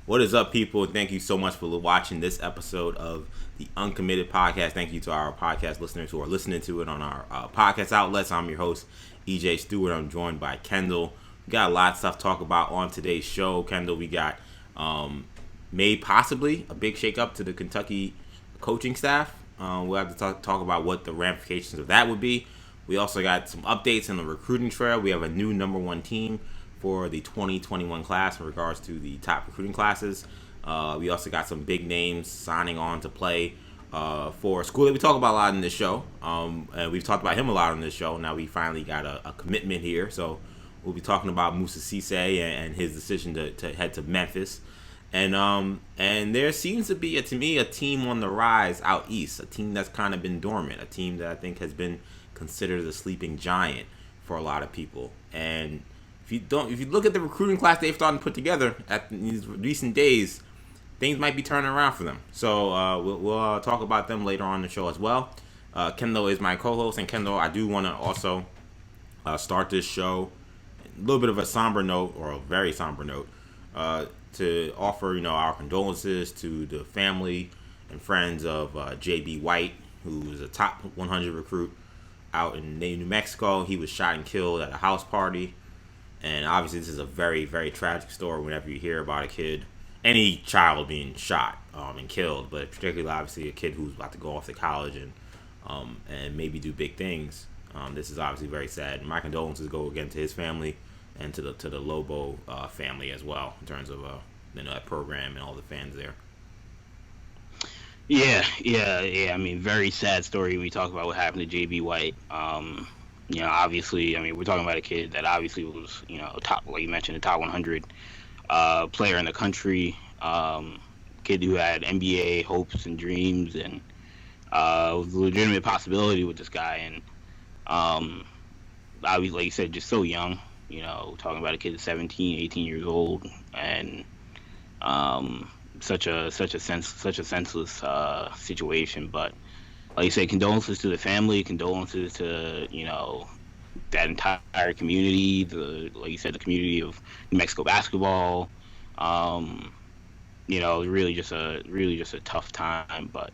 What is up, people? Thank you so much for watching this episode of the Uncommitted podcast. Thank you to our podcast listeners who are listening to it on our podcast outlets. I'm your host, EJ Stewart. I'm joined by Kendall. We got a lot of stuff to talk about on today's show. Kendall, we got made possibly a big shakeup to the Kentucky coaching staff. We'll have to talk about what the ramifications of that would be. We also got some updates in the recruiting trail. We have a new number one team for the 2021 class in regards to the top recruiting classes. We also got some big names signing on to play for a school that we talk about a lot in this show. And we've talked about him a lot on this show. Now we finally got a commitment here. So we'll be talking about Cisse and his decision to head to Memphis. And there seems to be, to me, a team on the rise out east. A team that's kind of been dormant. A team that I think has been considered a sleeping giant for a lot of people. And if you look at the recruiting class they've started to put together at these recent days, things might be turning around for them. So we'll talk about them later on in the show as well. Kendall is my co-host, and Kendall, I do want to also start this show a little bit of a somber note, or a very somber note, to offer our condolences to the family and friends of J.B. White, who is a top 100 recruit out in New Mexico. He was shot and killed at a house party. And obviously this is a very, very tragic story whenever you hear about a kid, any child being shot and killed, but particularly obviously a kid who's about to go off to college and maybe do big things. This is obviously very sad. My condolences go again to his family and to the Lobo family as well, in terms of that program and all the fans there. Yeah. I mean, very sad story when we talk about what happened to J.B. White. Obviously, I mean, we're talking about a kid that obviously was, top, like you mentioned, a top 100 player in the country. Kid who had NBA hopes and dreams, and was a legitimate possibility with this guy. And obviously, like you said, just so young. Talking about a kid that's 17, 18 years old, and such a senseless situation. But like you say, condolences to the family, condolences to that entire community, like you said, the community of New Mexico basketball. Really just a tough time. But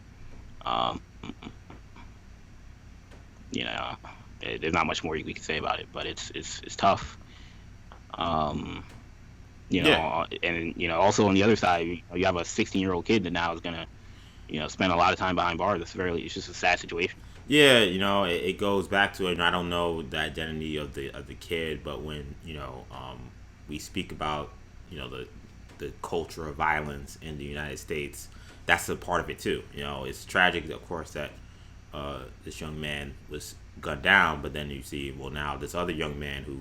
there's not much more we can say about it. But it's tough. And also on the other side, you have a 16-year-old kid that now is gonna spend a lot of time behind bars. It's just a sad situation. Yeah, it goes back to, I don't know the identity of the kid, but when we speak about the culture of violence in the United States, that's a part of it too. It's tragic, of course, that this young man was gunned down, but then you see, well, now this other young man who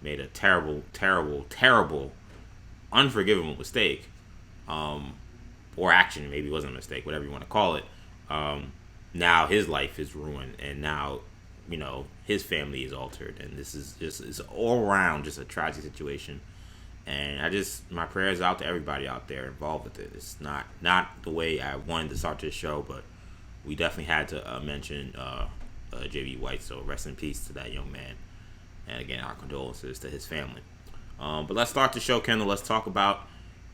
made a terrible, unforgivable mistake, or action, maybe it wasn't a mistake, whatever you want to call it. Now his life is ruined, and now his family is altered, and this is it's all around just a tragic situation. And my prayers out to everybody out there involved with it. It's not the way I wanted to start this show, but we definitely had to mention J.B. White. So rest in peace to that young man. And again, our condolences to his family. But let's start the show, Kendall. Let's talk about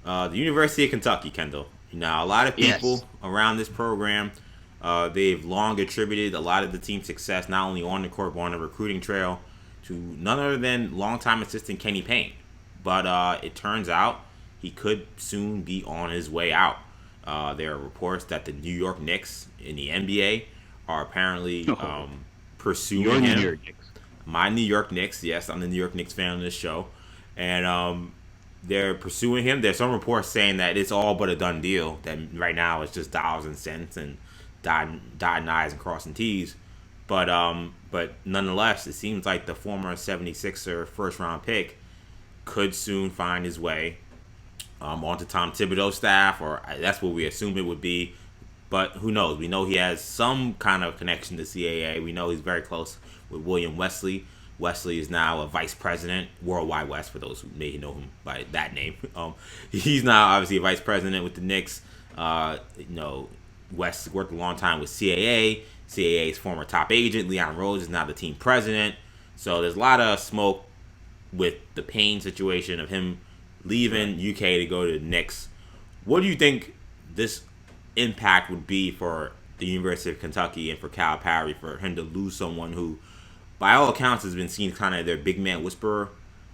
the University of Kentucky, Kendall. A lot of people around this program, they've long attributed a lot of the team's success, not only on the court, but on the recruiting trail, to none other than longtime assistant Kenny Payne. But it turns out he could soon be on his way out. There are reports that the New York Knicks in the NBA are apparently pursuing him. New York Knicks. My New York Knicks, yes, I'm the New York Knicks fan on this show. And they're pursuing him. There's some reports saying that it's all but a done deal, that right now it's just dollars and cents and dotting I's and crossing T's. But nonetheless, it seems like the former 76er first-round pick could soon find his way onto Tom Thibodeau's staff, or that's what we assume it would be. But who knows? We know he has some kind of connection to CAA. We know he's very close with William Wesley. Wesley is now a vice president, Worldwide West, for those who may know him by that name. He's now obviously a vice president with the Knicks. West worked a long time with CAA. CAA's former top agent, Leon Rose, is now the team president. So there's a lot of smoke with the Payne situation of him leaving UK to go to the Knicks. What do you think this impact would be for the University of Kentucky and for Calipari for him to lose someone who, by all accounts, has been seen kind of their big man whisperer,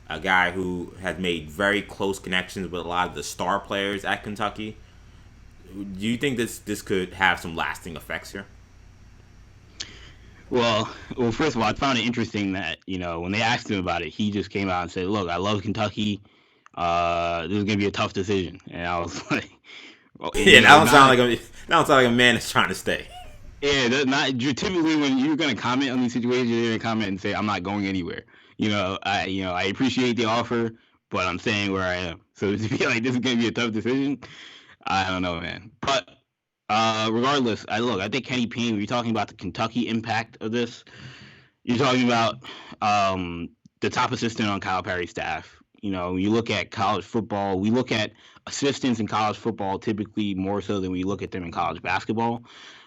a guy who has made very close connections with a lot of the star players at Kentucky? Do you think this could have some lasting effects here? Well, first of all, I found it interesting that when they asked him about it, he just came out and said, "Look, I love Kentucky. This is gonna be a tough decision." And I was like, well, Yeah, that don't sound like a man that's trying to stay. Yeah, that's not typically when you're gonna comment on these situations, you're gonna comment and say, "I'm not going anywhere." I appreciate the offer, but I'm staying where I am. So to be like, this is gonna be a tough decision, I don't know, man. But regardless, I think Kenny Payne. When you're talking about the Kentucky impact of this, you're talking about the top assistant on Calipari's staff. You look at college football. We look at assistants in college football typically more so than we look at them in college basketball.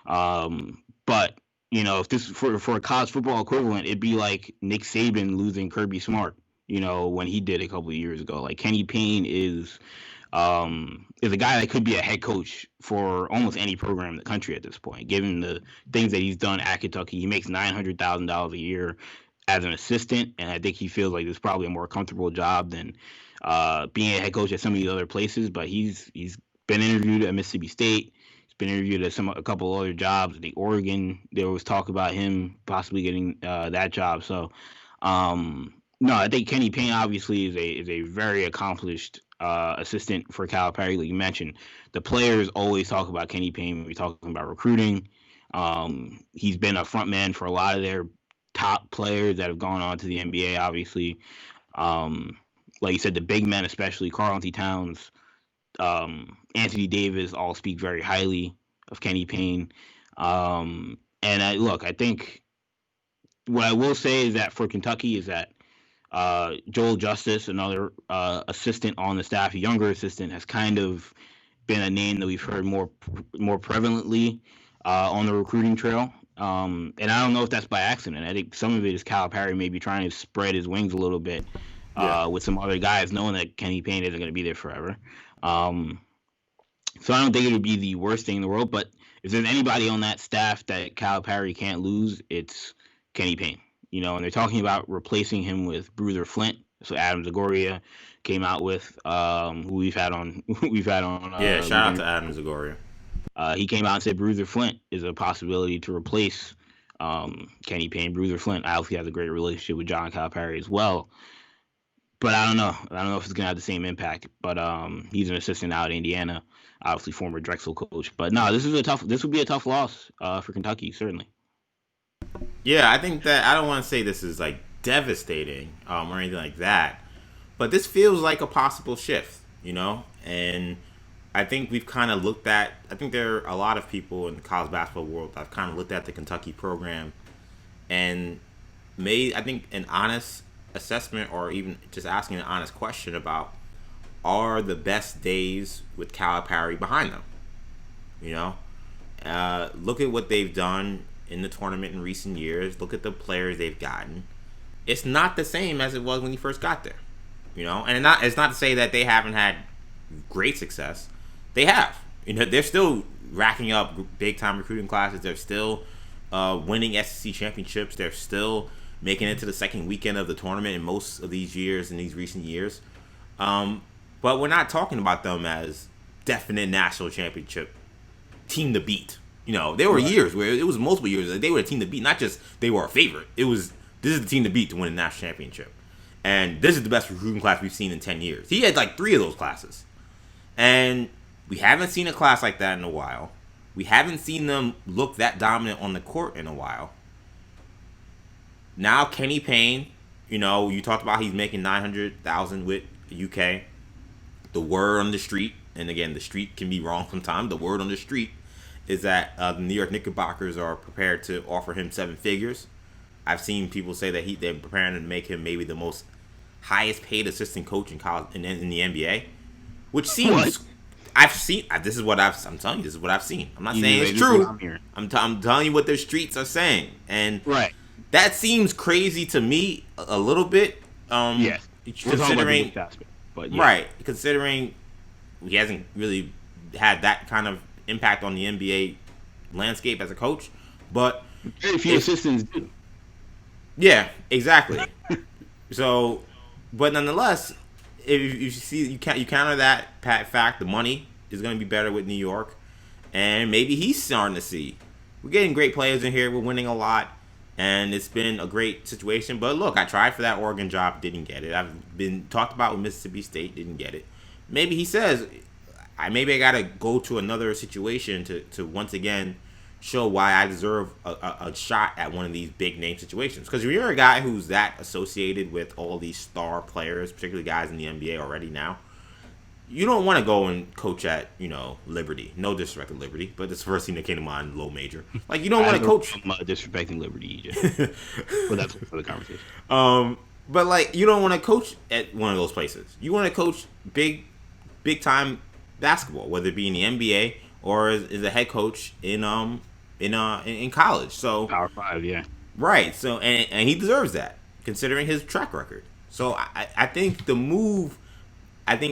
But if this for a college football equivalent, it'd be like Nick Saban losing Kirby Smart. When he did a couple of years ago. Like Kenny Payne is a guy that could be a head coach for almost any program in the country at this point, given the things that he's done at Kentucky. He makes $900,000 a year as an assistant, and I think he feels like it's probably a more comfortable job than being a head coach at some of these other places. But he's been interviewed at Mississippi State. He's been interviewed at a couple other jobs. I think Oregon, there was talk about him possibly getting that job. So, no, I think Kenny Payne obviously is a very accomplished assistant for Calipari. Like you mentioned, the players always talk about Kenny Payne when we're talking about recruiting. He's been a front man for a lot of their top players that have gone on to the NBA, obviously. Like you said, the big men, especially Karl-Anthony Towns, Anthony Davis, all speak very highly of Kenny Payne. And I think what I will say is that for Kentucky is that Joel Justice, another assistant on the staff, a younger assistant, has kind of been a name that we've heard more prevalently on the recruiting trail. And I don't know if that's by accident. I think some of it is Calipari maybe trying to spread his wings a little bit with some other guys, knowing that Kenny Payne isn't going to be there forever. So I don't think it would be the worst thing in the world. But if there's anybody on that staff that Calipari can't lose, it's Kenny Payne. And they're talking about replacing him with Bruiser Flint. So Adam Zagoria came out with who we've had on. Shout out to Adam Zagoria. He came out and said Bruiser Flint is a possibility to replace Kenny Payne. Bruiser Flint obviously has a great relationship with John Calipari as well. But I don't know. I don't know if it's going to have the same impact. But he's an assistant out at Indiana, obviously former Drexel coach. But no, this would be a tough loss for Kentucky, certainly. Yeah, I think that I don't want to say this is like devastating or anything like that, but this feels like a possible shift, and I think we've kind of looked at, I think there are a lot of people in the college basketball world that have kind of looked at the Kentucky program and made, I think, an honest assessment or even just asking an honest question about, are the best days with Calipari behind them? Look at what they've done in the tournament in recent years. Look at the players they've gotten. It's not the same as it was when he first got there, and it's not to say that they haven't had great success. They have. They're still racking up big time recruiting classes. They're still winning SEC championships. They're still making it to the second weekend of the tournament in most of these years, in these recent years. But we're not talking about them as definite national championship team to beat. There were years where it was multiple years that they were a team to beat. Not just they were a favorite. It was, this is the team to beat to win a national championship. And this is the best recruiting class we've seen in 10 years. He had like 3 of those classes. And we haven't seen a class like that in a while. We haven't seen them look that dominant on the court in a while. Now Kenny Payne, you talked about he's making $900,000 with UK. The word on the street, and again, the street can be wrong sometimes. The word on the street is that the New York Knickerbockers are prepared to offer him 7 figures. I've seen people say that they're preparing to make him maybe the most highest paid assistant coach in college in the NBA, which seems. What? I've seen. This is what I'm telling you. This is what I've seen. I'm not saying it's true. I'm telling you what the streets are saying, and right. That seems crazy to me a little bit. Yes. Considering, but yeah. Right, considering he hasn't really had that kind of impact on the NBA landscape as a coach. But very few assistants do. Yeah, exactly. So, but nonetheless, if you see you counter that fact, the money is going to be better with New York, and maybe he's starting to see we're getting great players in here. We're winning a lot, and it's been a great situation. But look, I tried for that Oregon job, didn't get it. I've been talked about with Mississippi State, didn't get it. Maybe he says, I got to go to another situation to once again show why I deserve a shot at one of these big name situations. Because if you're a guy who's that associated with all these star players, particularly guys in the NBA already now, you don't want to go and coach at, Liberty. No disrespect to Liberty, but it's the first team that came to mind, low major. Like, you don't want to coach. I'm disrespecting Liberty, EJ. But that's for the conversation. But, like, you don't want to coach at one of those places. You want to coach big time basketball, whether it be in the NBA or as a head coach in college. So Power 5, yeah. Right. So and he deserves that, considering his track record. So I think the move,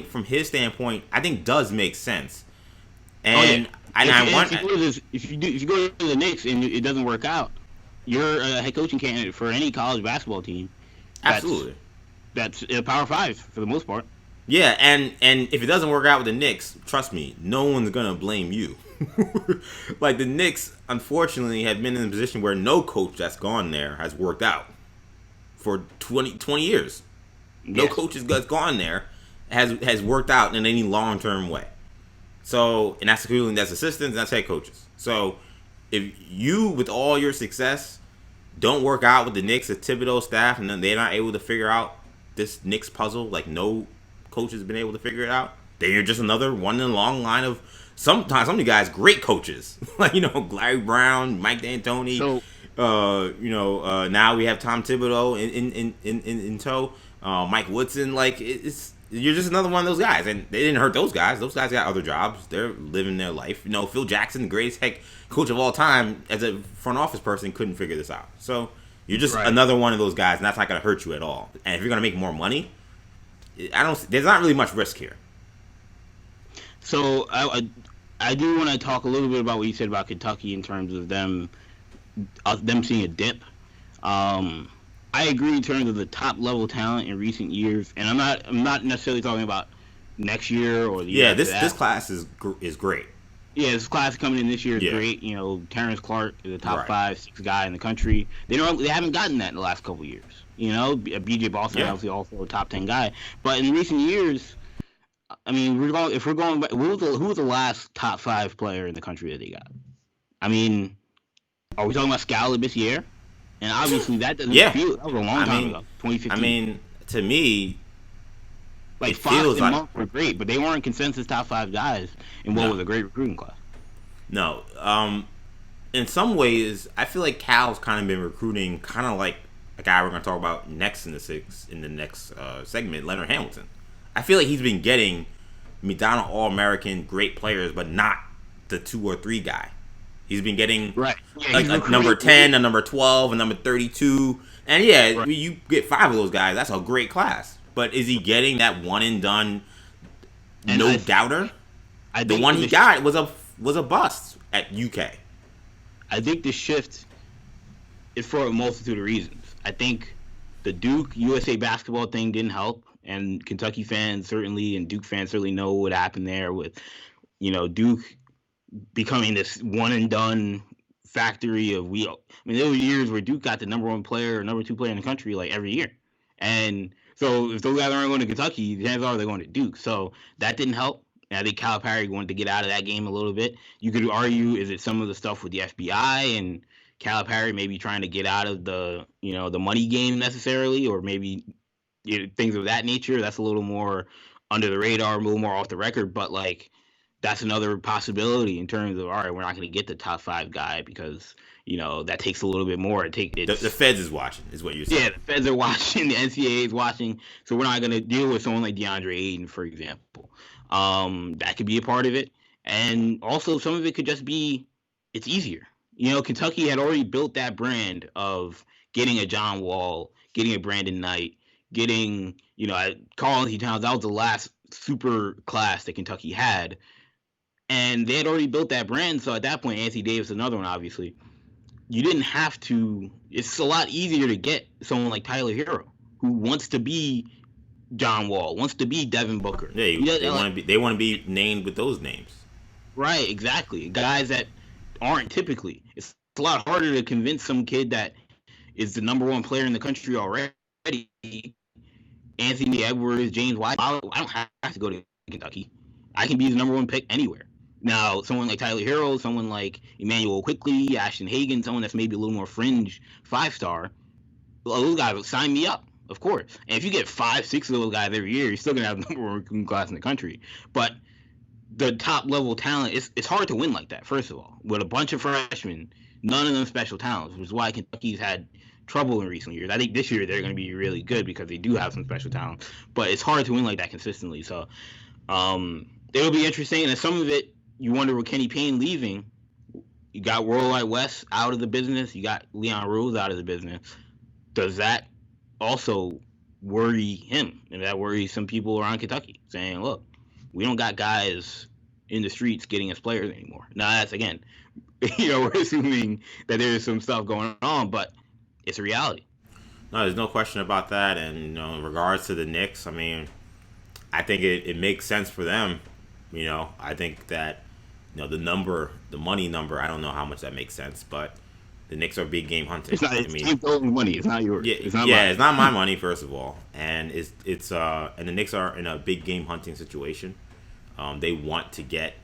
from his standpoint, does make sense. And if you go to the Knicks and it doesn't work out, you're a head coaching candidate for any college basketball team. Absolutely. That's a Power 5 for the most part. Yeah, and if it doesn't work out with the Knicks, trust me, no one's gonna blame you. Like, the Knicks, unfortunately, have been in a position where no coach that's gone there has worked out for 20 years. No coach that's gone there has worked out in any long-term way. So, and that's including that's assistants and that's head coaches. So, if you, with all your success, don't work out with the Knicks, the Thibodeau staff, and then they're not able to figure out this Knicks puzzle, like no coach has been able to figure it out, then you're just another one in a long line of sometimes some of you guys great coaches. Like, Larry Brown, Mike D'Antoni. So, now we have Tom Thibodeau in tow. Mike Woodson, like, you're just another one of those guys, and they didn't hurt those guys. Those guys got other jobs. They're living their life. Phil Jackson, the greatest head coach of all time, as a front office person, couldn't figure this out. So you're just another one of those guys, and that's not going to hurt you at all. And if you're going to make more money, there's not really much risk here. So I do want to talk a little bit about what you said about Kentucky in terms of them seeing a dip. I agree in terms of the top level talent in recent years, and I'm not necessarily talking about next year or the year after that. This class is great. Yeah, this class coming in this year is great. Terrence Clark is a top 5-6 guy in the country. They haven't gotten that in the last couple of years. BJ Boston obviously also a top 10 guy, but in recent years, I mean, if we're going back, who was the last top 5 player in the country that they got? I mean, are we talking about Scala Bissiere? And obviously that doesn't feel, that was a long time ago, 2015. I mean, to me, like Fox and Monk were great, but they weren't consensus top 5 guys in what was a great recruiting class. No. In some ways, I feel like Cal's kind of been recruiting kind of like a guy we're going to talk about next in the next segment, Leonard Hamilton. I feel like he's been getting McDonald All-American great players, but not the 2 or 3 guy. He's been getting a number 10, a number 12, a number 32. And you get 5 of those guys. That's a great class. But is he getting that one and done doubter? The one he got was a bust at UK. I think the shift is for a multitude of reasons. I think the Duke USA basketball thing didn't help, and Kentucky fans certainly and Duke fans certainly know what happened there with, Duke becoming this one and done factory of there were years where Duke got the number 1 player or number 2 player in the country like every year. And so if those guys aren't going to Kentucky, the chances are they're going to Duke. So that didn't help. And I think Calipari wanted to get out of that game a little bit. You could argue, is it some of the stuff with the FBI and Calipari maybe trying to get out of the, the money game necessarily, or maybe things of that nature? That's a little more under the radar, a little more off the record. But like, that's another possibility in terms of, all right, we're not going to get the top 5 guy because, that takes a little bit more. The Feds is watching, is what you're saying. Yeah, the Feds are watching. The NCAA is watching. So we're not going to deal with someone like DeAndre Ayton, for example. That could be a part of it. And also some of it could just be, it's easier. Kentucky had already built that brand of getting a John Wall, getting a Brandon Knight, getting, Karl Anthony Towns. That was the last super class that Kentucky had. And they had already built that brand, so at that point, Anthony Davis, another one, obviously, you didn't have to. It's a lot easier to get someone like Tyler Hero, who wants to be John Wall, wants to be Devin Booker. Yeah, they want to be named with those names. Right, exactly. Guys that aren't typically. It's a lot harder to convince some kid that is the number one player in the country already. Anthony Edwards, James White. I don't have to go to Kentucky. I can be the number one pick anywhere. Now, someone like Tyler Hero, someone like Emmanuel Quickley, Ashton Hagen, someone that's maybe a little more fringe 5-star, those guys will sign me up, of course. And if you get 5, 6 of those guys every year, you're still going to have the number one recruiting class in the country. But the top-level talent, it's hard to win like that, first of all. With a bunch of freshmen, none of them special talents, which is why Kentucky's had trouble in recent years. I think this year they're going to be really good because they do have some special talent. But it's hard to win like that consistently. So it'll be interesting. And some of it, you wonder with Kenny Payne leaving, you got Worldwide West out of the business, you got Leon Rose out of the business. Does that also worry him? And that worries some people around Kentucky, saying, look, we don't got guys in the streets getting us players anymore. Now, that's, again, we're assuming that there's some stuff going on, but it's a reality. No, there's no question about that. And, in regards to the Knicks, I mean, I think it makes sense for them. I think that, the money number, I don't know how much that makes sense, but the Knicks are big game hunting. It's not, it's own money. It's not yours. Yeah, it's not my money, first of all. And and the Knicks are in a big game hunting situation. They want to get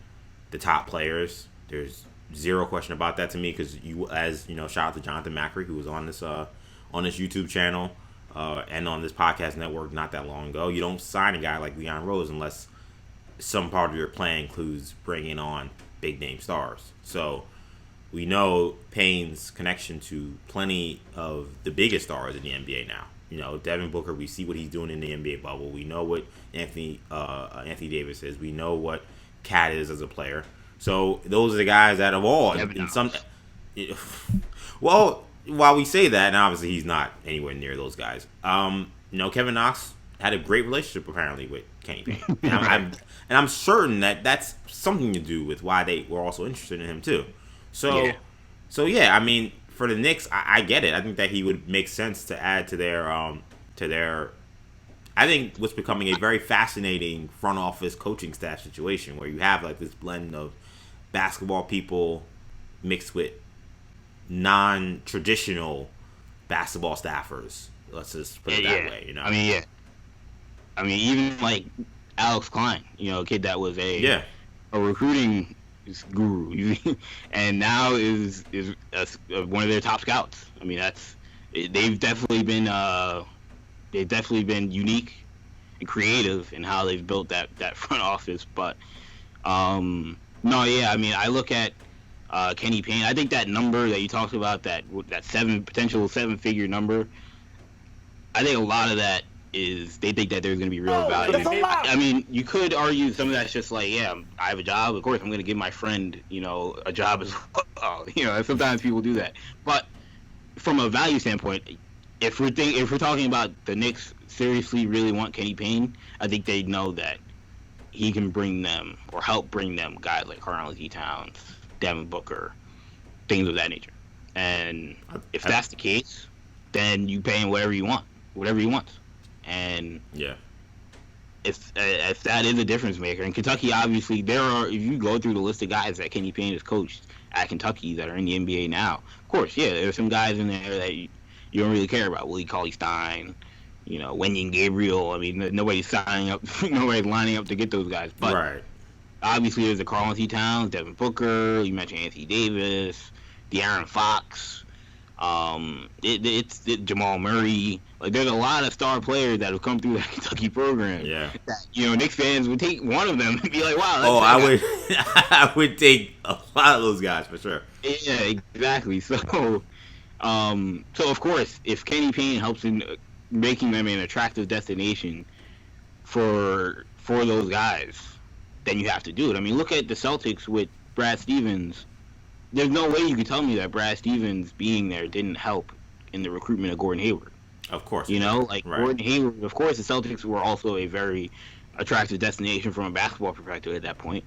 the top players. There's zero question about that to me, because shout out to Jonathan Macri, who was on this YouTube channel and on this podcast network not that long ago. You don't sign a guy like Leon Rose unless some part of your plan includes bringing on big name stars. So we know Payne's connection to plenty of the biggest stars in the NBA now. Devin Booker, we see what he's doing in the NBA bubble. We know what Anthony Davis is. We know what Cat is as a player. So those are the guys that have all in some. Well, while we say that, and obviously he's not anywhere near those guys. Kevin Knox had a great relationship apparently with Kenny Payne, and I'm certain that that's something to do with why they were also interested in him too. So yeah, I mean, for the Knicks, I get it. I think that he would make sense to add to their I think what's becoming a very fascinating front office coaching staff situation, where you have like this blend of basketball people mixed with non-traditional basketball staffers. Let's just put it that way. I mean, even like Alex Klein, a kid that was a recruiting guru, and now is one of their top scouts. I mean, they've definitely been unique and creative in how they've built that front office. But I mean, I look at Kenny Payne. I think that number that you talked about, that potential 7-figure number, I think a lot of that is they think that there's going to be real value. I mean, you could argue some of that's just like, I have a job. Of course, I'm going to give my friend, a job as well. Sometimes people do that. But from a value standpoint, if we're talking about the Knicks seriously really want Kenny Payne, I think they know that he can bring them or help bring them guys like Karl-Anthony Towns, Devin Booker, things of that nature. And if that's the case, then you pay him whatever he wants. And if that is a difference maker, and Kentucky, obviously, if you go through the list of guys that Kenny Payne has coached at Kentucky that are in the NBA now, of course, there's some guys in there that you don't really care about. Willie Cauley-Stein, Wenyen Gabriel. I mean, nobody's lining up to get those guys. But obviously, there's the Karl-Anthony Towns, Devin Booker. You mentioned Anthony Davis, De'Aaron Fox. It's Jamal Murray. Like, there's a lot of star players that have come through that Kentucky program. Yeah. That, Knicks fans would take one of them and be like, wow. I would take a lot of those guys for sure. Yeah, exactly. So, of course, if Kenny Payne helps in making them an attractive destination for those guys, then you have to do it. I mean, look at the Celtics with Brad Stevens. There's no way you could tell me that Brad Stevens being there didn't help in the recruitment of Gordon Hayward. Of course. Gordon Hayward, of course, the Celtics were also a very attractive destination from a basketball perspective at that point.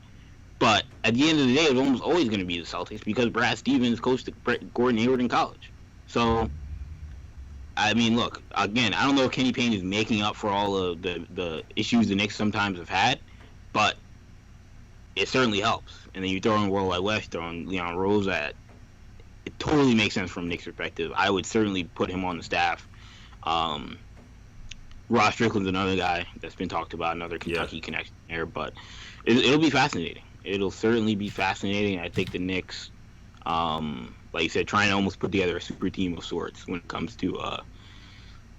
But at the end of the day, it's almost always going to be the Celtics because Brad Stevens coached Gordon Hayward in college. So, I mean, look, again, I don't know if Kenny Payne is making up for all of the issues the Knicks sometimes have had, but it certainly helps. And then you throw in World Wide West, throw in Leon Rose, it totally makes sense from Knicks' perspective. I would certainly put him on the staff. Ross Strickland's another guy that's been talked about, another Kentucky connection there, but it'll be fascinating. It'll certainly be fascinating. I think the Knicks, like you said, trying to almost put together a super team of sorts when it comes to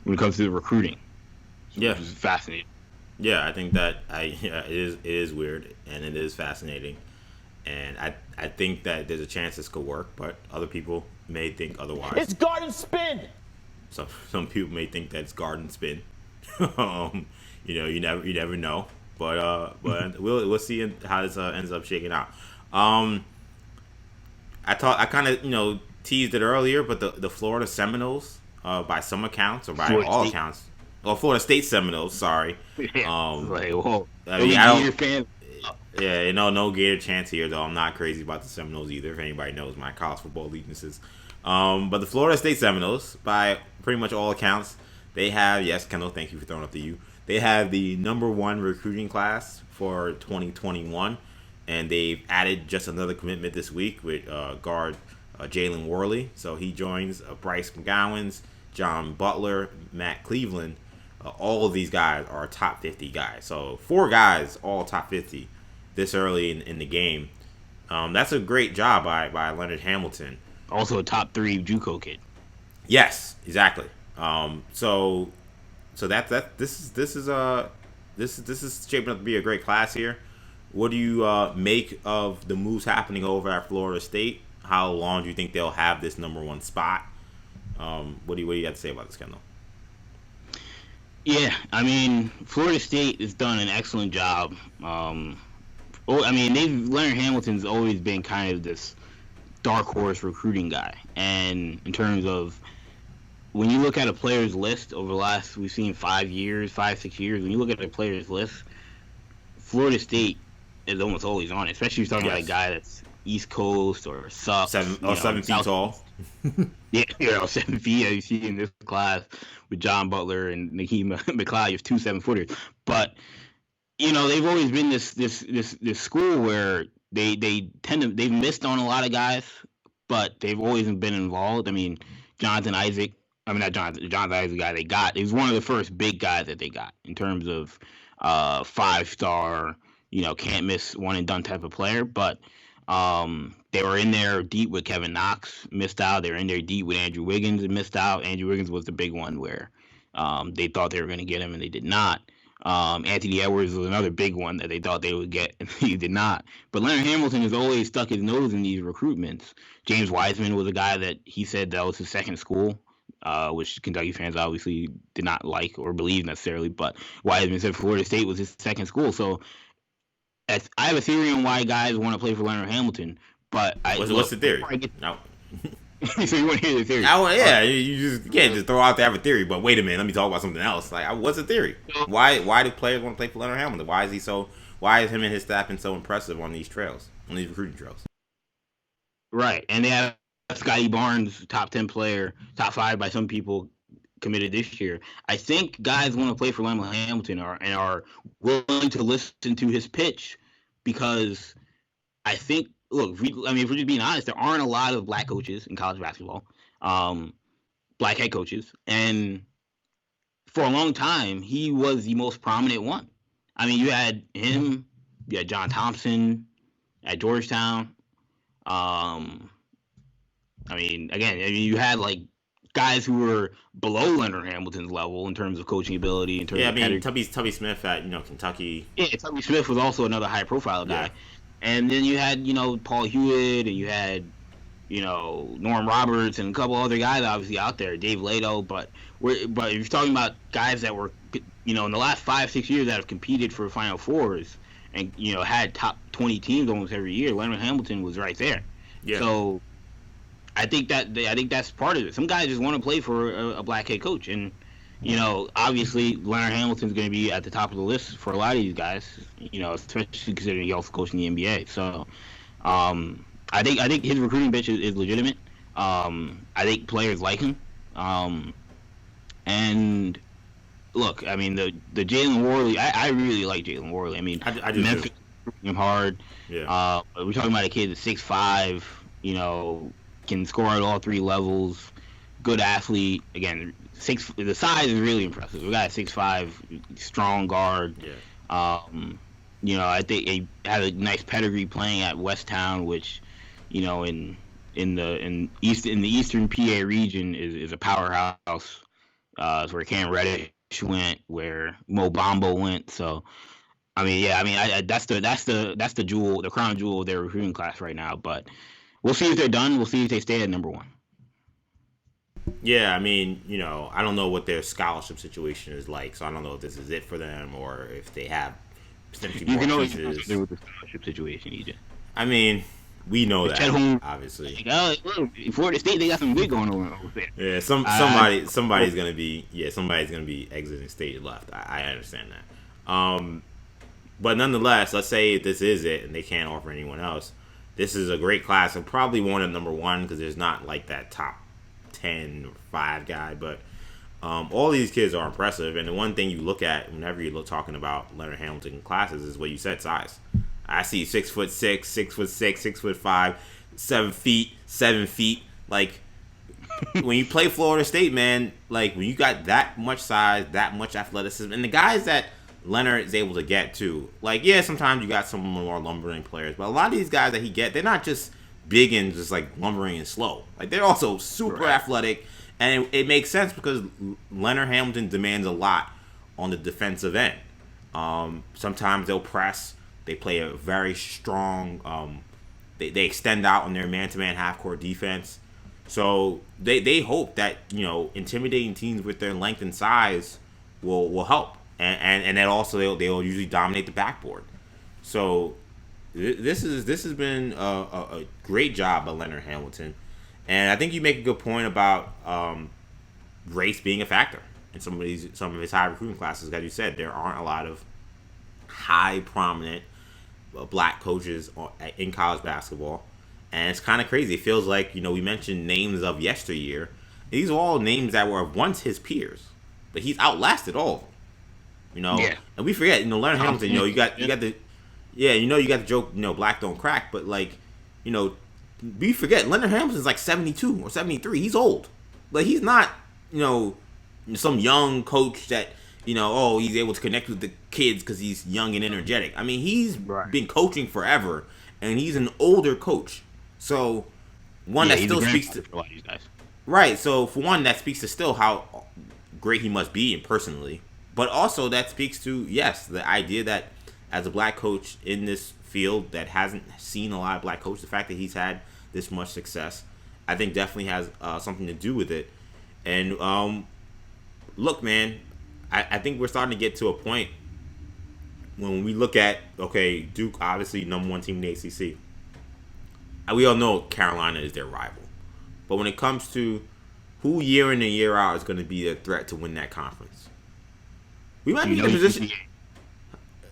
the recruiting. Yeah, which is fascinating. Yeah, I think that it is weird and it is fascinating, and I think that there's a chance this could work, but other people may think otherwise. It's garden spin. Some people may think that it's garden spin. You never know, but we'll see how this ends up shaking out. I kind of teased it earlier, but the Florida Seminoles, by some accounts or by all accounts, Florida State Seminoles, sorry. Whoa. I mean, I don't. Yeah, no Gator chance here though. I'm not crazy about the Seminoles either. If anybody knows my college football allegiances, but the Florida State Seminoles, by pretty much all accounts, they have, yes, Kendall, thank you for throwing up the U. They have the number 1 recruiting class for 2021, and they've added just another commitment this week with guard Jalen Worley. So he joins Bryce McGowens, John Butler, Matt Cleveland. All of these guys are top 50 guys. So 4 guys, all top 50 this early in the game. That's a great job by Leonard Hamilton. Also a top 3 JUCO kid. Yes, exactly. So this is shaping up to be a great class here. What do you make of the moves happening over at Florida State? How long do you think they'll have this number 1 spot? What do you have to say about this, Kendall? Yeah, I mean, Florida State has done an excellent job. Leonard Hamilton's always been kind of this dark horse recruiting guy, and in terms of when you look at a player's list over the last, we've seen 5, 6 years, when you look at a player's list, Florida State is almost always on it, especially if you're talking about a guy that's East Coast or SUP. 7 feet tall. Yeah, 7 feet, as you see in this class with John Butler and Nakeem McCloud, you have 2 7-footers. But, they've always been this school where they've missed on a lot of guys, but they've always been involved. I mean, Jonathan Isaac, Jonathan Isaac, guy they got. He was one of the first big guys that they got in terms of 5-star, can't miss one and done type of player. But they were in there deep with Kevin Knox, missed out. They were in there deep with Andrew Wiggins and missed out. Andrew Wiggins was the big one where they thought they were going to get him and they did not. Anthony Edwards was another big one that they thought they would get and he did not. But Leonard Hamilton has always stuck his nose in these recruitments. James Wiseman was a guy that he said that was his second school, which Kentucky fans obviously did not like or believe necessarily. But Wiseman said Florida State was his second school. So I have a theory on why guys want to play for Leonard Hamilton. But what's the theory? No. So you want to hear the theory? You can't just throw out there have a theory. But wait a minute, let me talk about something else. Like, what's the theory? Why do players want to play for Leonard Hamilton? Why is him and his staff been so impressive on these trails, on these recruiting trails? Right, and they have Scotty Barnes, top 10 player, top 5 by some people, committed this year. I think guys want to play for Leonard Hamilton and are willing to listen to his pitch because I think. Look, if we're just being honest, there aren't a lot of black coaches in college basketball, black head coaches, and for a long time, he was the most prominent one. I mean, you had him, you had John Thompson at Georgetown. You had like guys who were below Leonard Hamilton's level in terms of coaching ability. Tubby Smith at Kentucky. Yeah, Tubby Smith was also another high-profile guy. Yeah. And then you had, Paul Hewitt, and you had, Norm Roberts, and a couple other guys obviously out there, Dave Lato. But if you're talking about guys that were, in the last 5-6 years that have competed for Final Fours and had top 20 teams almost every year, Leonard Hamilton was right there. Yeah. So I think that's part of it. Some guys just want to play for a black head coach, and Obviously Leonard Hamilton's going to be at the top of the list for a lot of these guys. Especially considering he also coached in the NBA. So, I think his recruiting bitch is legitimate. I think players like him. And look, I mean the Jalen Warley. I really like Jalen Warley. I mean, I do Memphis him hard. Yeah. We're talking about a kid that's 6'5", can score at all three levels, good athlete. Again, the size is really impressive. We got a 6'5", strong guard. Yeah. I think he had a nice pedigree playing at Westtown, which, in the eastern PA region is a powerhouse. It's where Cam Reddish went, where Mo Bambo went. So, that's the jewel, the crown jewel of their recruiting class right now. But we'll see if they're done. We'll see if they stay at number one. Yeah, I mean, I don't know what their scholarship situation is like, so I don't know if this is it for them or if they have potentially more pieces. You can always with the scholarship situation, EJ. I mean, we know that, obviously. Florida State, they got some big going on over there. Yeah, somebody's gonna be exiting state left. I understand that. But nonetheless, let's say this is it and they can't offer anyone else. This is a great class. I probably won't at number one because there's not like that top 10 or 5 guy, but all these kids are impressive. And the one thing you look at whenever you're talking about Leonard Hamilton classes is what you said, size. I see 6'6", 6'6", 6'5", 7 feet, 7 feet. Like when you play Florida State, man, like when you got that much size, that much athleticism, and the guys that Leonard is able to get to, like, yeah, sometimes you got some more lumbering players, but a lot of these guys that he get, they're not just big and just like lumbering and slow. Like they're also super athletic, and it makes sense because Leonard Hamilton demands a lot on the defensive end. Sometimes they'll press. They play a very strong. They extend out on their man-to-man half-court defense. So they hope that intimidating teams with their length and size will help, and then also they'll usually dominate the backboard. So this has been a great job by Leonard Hamilton, and I think you make a good point about race being a factor in some of his high recruiting classes. As you said, there aren't a lot of high prominent black coaches in college basketball, and it's kind of crazy. It feels like we mentioned names of yesteryear. These are all names that were once his peers, but he's outlasted all of them. Yeah. And we forget, Leonard Hamilton. You got the. Yeah, you got the joke, black don't crack, but we forget Leonard Hamilton's like 72 or 73. He's old. Like he's not, some young coach that, he's able to connect with the kids because he's young and energetic. I mean, he's been coaching forever, and he's an older coach. So that still speaks to a lot of these guys. Right. So for one, that speaks to still how great he must be personally, but also that speaks to the idea that as a black coach in this field that hasn't seen a lot of black coaches, the fact that he's had this much success, I think definitely has something to do with it. And look, man, I think we're starting to get to a point when we look at, Duke, obviously number one team in the ACC. We all know Carolina is their rival. But when it comes to who year in and year out is going to be a threat to win that conference, we might be in a position.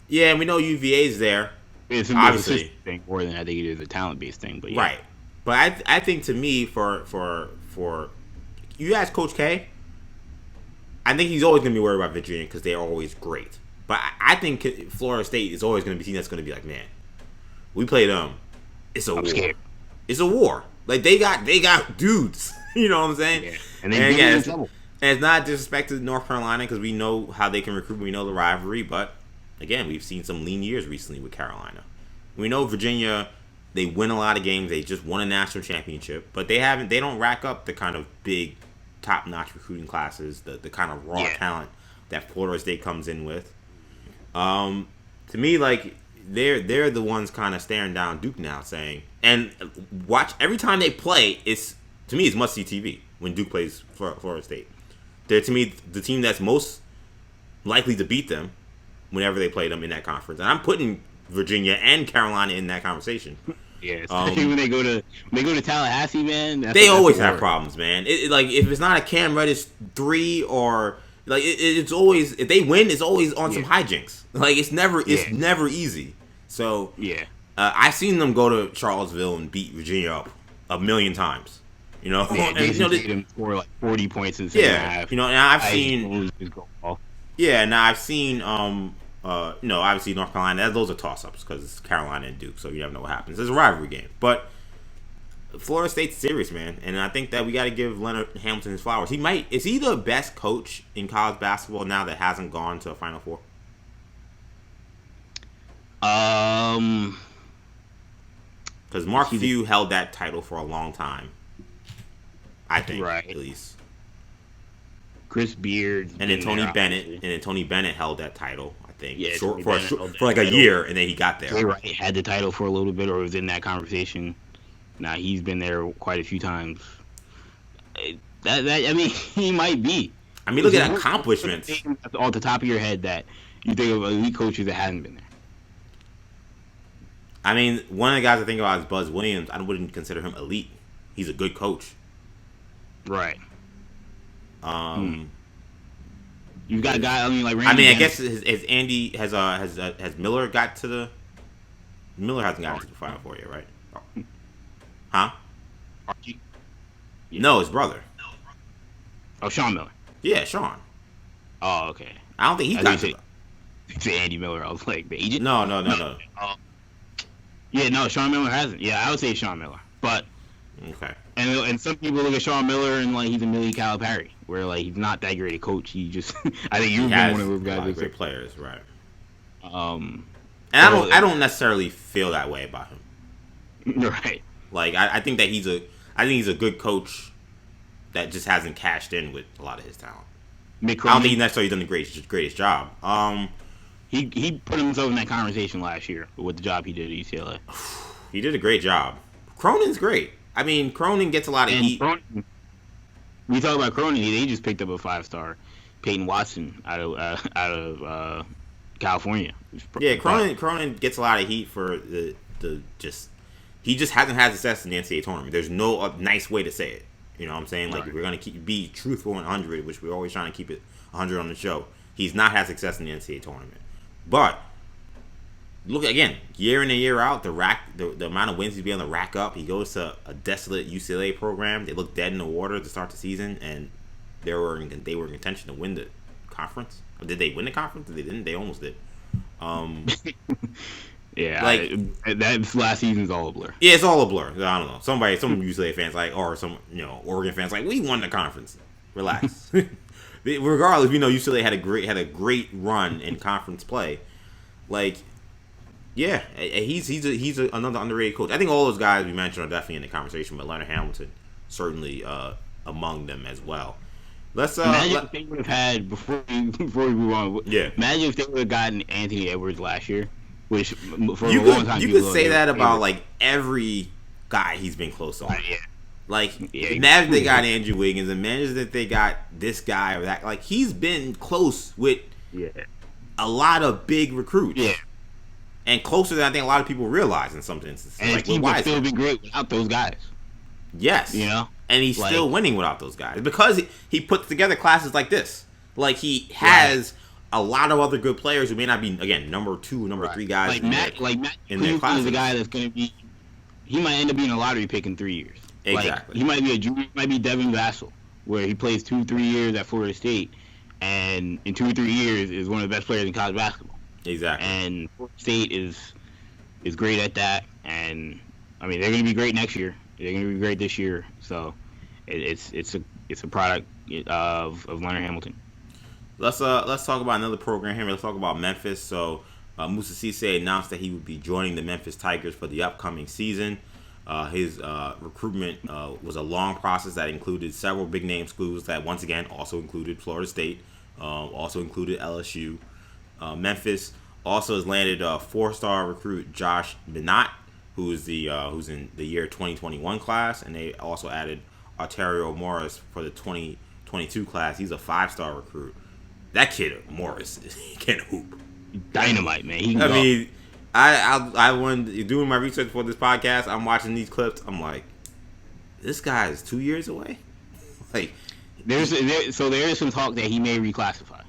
Yeah, we know UVA's there. It's obviously a thing more than I think it is a talent-based thing, but yeah. Right. But I think to me, for you ask Coach K, I think he's always going to be worried about Virginia because they're always great. But I think Florida State is always going to be a team that's going to be like, man, we play them. It's a war. Scared. It's a war. Like they got dudes. You know what I'm saying? Yeah. And again, it's not disrespect to North Carolina because we know how they can recruit. We know the rivalry, but again, we've seen some lean years recently with Carolina. We know Virginia, they win a lot of games. They just won a national championship, but they don't rack up the kind of big, top-notch recruiting classes, the kind of raw talent that Florida State comes in with. To me, like they're the ones kind of staring down Duke now, saying, and watch every time they play. It's must-see TV when Duke plays Florida State. They're to me the team that's most likely to beat them whenever they play them in that conference. And I'm putting Virginia and Carolina in that conversation. Yeah, especially when they go to Tallahassee, man. They always have problems, man. Like if it's not a Cam Reddish 3 or Like it's always, if they win, it's always on some hijinks. Like it's never easy. So I've seen them go to Charlottesville and beat Virginia up a million times. You know, Jason Tatum scored like 40 points in the second half. You know, and I've seen. Yeah, now I've seen. Obviously North Carolina. Those are toss-ups because it's Carolina and Duke, so you never know what happens. It's a rivalry game, but Florida State's serious, man, and I think that we got to give Leonard Hamilton his flowers. Is he the best coach in college basketball now that hasn't gone to a Final Four? Because Mark Few held that title for a long time. I think, at least. Chris Beard and then Tony Bennett held that title. I think, for like a year, and then he got there. Jay Wright had the title for a little bit, or was in that conversation. Now he's been there quite a few times. I mean, he might be. I mean, look at accomplishments off the top of your head that you think of elite coaches that haven't been there. I mean, one of the guys I think about is Buzz Williams. I wouldn't consider him elite. He's a good coach. Right. You've got a guy. I mean, like Randy. I mean, I guess has Miller got to the? Miller hasn't gotten to the Final Four yet, right? Huh? Archie? Yeah. No, his brother. Oh, Sean Miller. Yeah, Sean. Oh, okay. I don't think he got to. Say Andy Miller. I was like, the agent. No. Yeah, no, Sean Miller hasn't. Yeah, I would say Sean Miller, but okay. And some people look at Sean Miller and like he's a Millie Calipari, where like he's not that great a coach. He just, I think you've been one of those guys. With great players, right? And I don't necessarily feel that way about him. Right. Like I think that he's a good coach that just hasn't cashed in with a lot of his talent. I don't think he's necessarily done the greatest job. He put himself in that conversation last year with the job he did at UCLA. He did a great job. Cronin's great. I mean, Cronin gets a lot of heat. We talk about Cronin. They just picked up a 5-star Peyton Watson out of California. Yeah, Cronin gets a lot of heat for the he just hasn't had success in the NCAA tournament. There's no nice way to say it. You know what I'm saying? Like, we're going to be truthful and 100, which we're always trying to keep it 100 on the show. He's not had success in the NCAA tournament. But look again, year in and year out, the amount of wins he's been able to rack up. He goes to a desolate UCLA program. They look dead in the water to start the season, and they were in contention to win the conference. Or did they win the conference? They didn't. They almost did. Yeah, like that last season's all a blur. Yeah, it's all a blur. I don't know. Some UCLA fans or some Oregon fans we won the conference. Relax. Regardless, UCLA had a great run in conference play. Like, yeah, he's another underrated coach. I think all those guys we mentioned are definitely in the conversation, but Leonard Hamilton certainly among them as well. Let's imagine if they would have had before we move on. Yeah, imagine if they would have gotten Anthony Edwards last year, which for a long time you could say that about like every guy he's been close on. Yeah. Like, imagine they got Andrew Wiggins, imagine that they got this guy or that. Like, he's been close with a lot of big recruits. Yeah. And closer than I think a lot of people realize in some instances. And he would still be great without those guys. Yes. And he's still winning without those guys. Because he puts together classes like this. Like, he has a lot of other good players who may not be, again, number 2, number 3 guys like Matt their classes. Is a guy that's going to be, he might end up being a lottery pick in 3 years. Exactly. Like, he might be a junior, might be Devin Vassell, where he plays 2-3 years at Florida State, and in 2 or 3 years is one of the best players in college basketball. Exactly. And Florida State is great at that, and I mean they're going to be great next year. They're going to be great this year. So it's a product of Leonard Hamilton. Let's talk about another program here. Let's talk about Memphis. So Musa Cisse announced that he would be joining the Memphis Tigers for the upcoming season. His recruitment was a long process that included several big-name schools that, once again, also included Florida State, also included LSU. Memphis also has landed a 4-star recruit, Josh Minot, who's in the year 2021 class, and they also added Arterio Morris for the 2022 class. He's a 5-star recruit. That kid, Morris, he can hoop. Dynamite, man. I when doing my research for this podcast, I'm watching these clips. I'm like, this guy is 2 years away. Like, there is some talk that he may reclassify.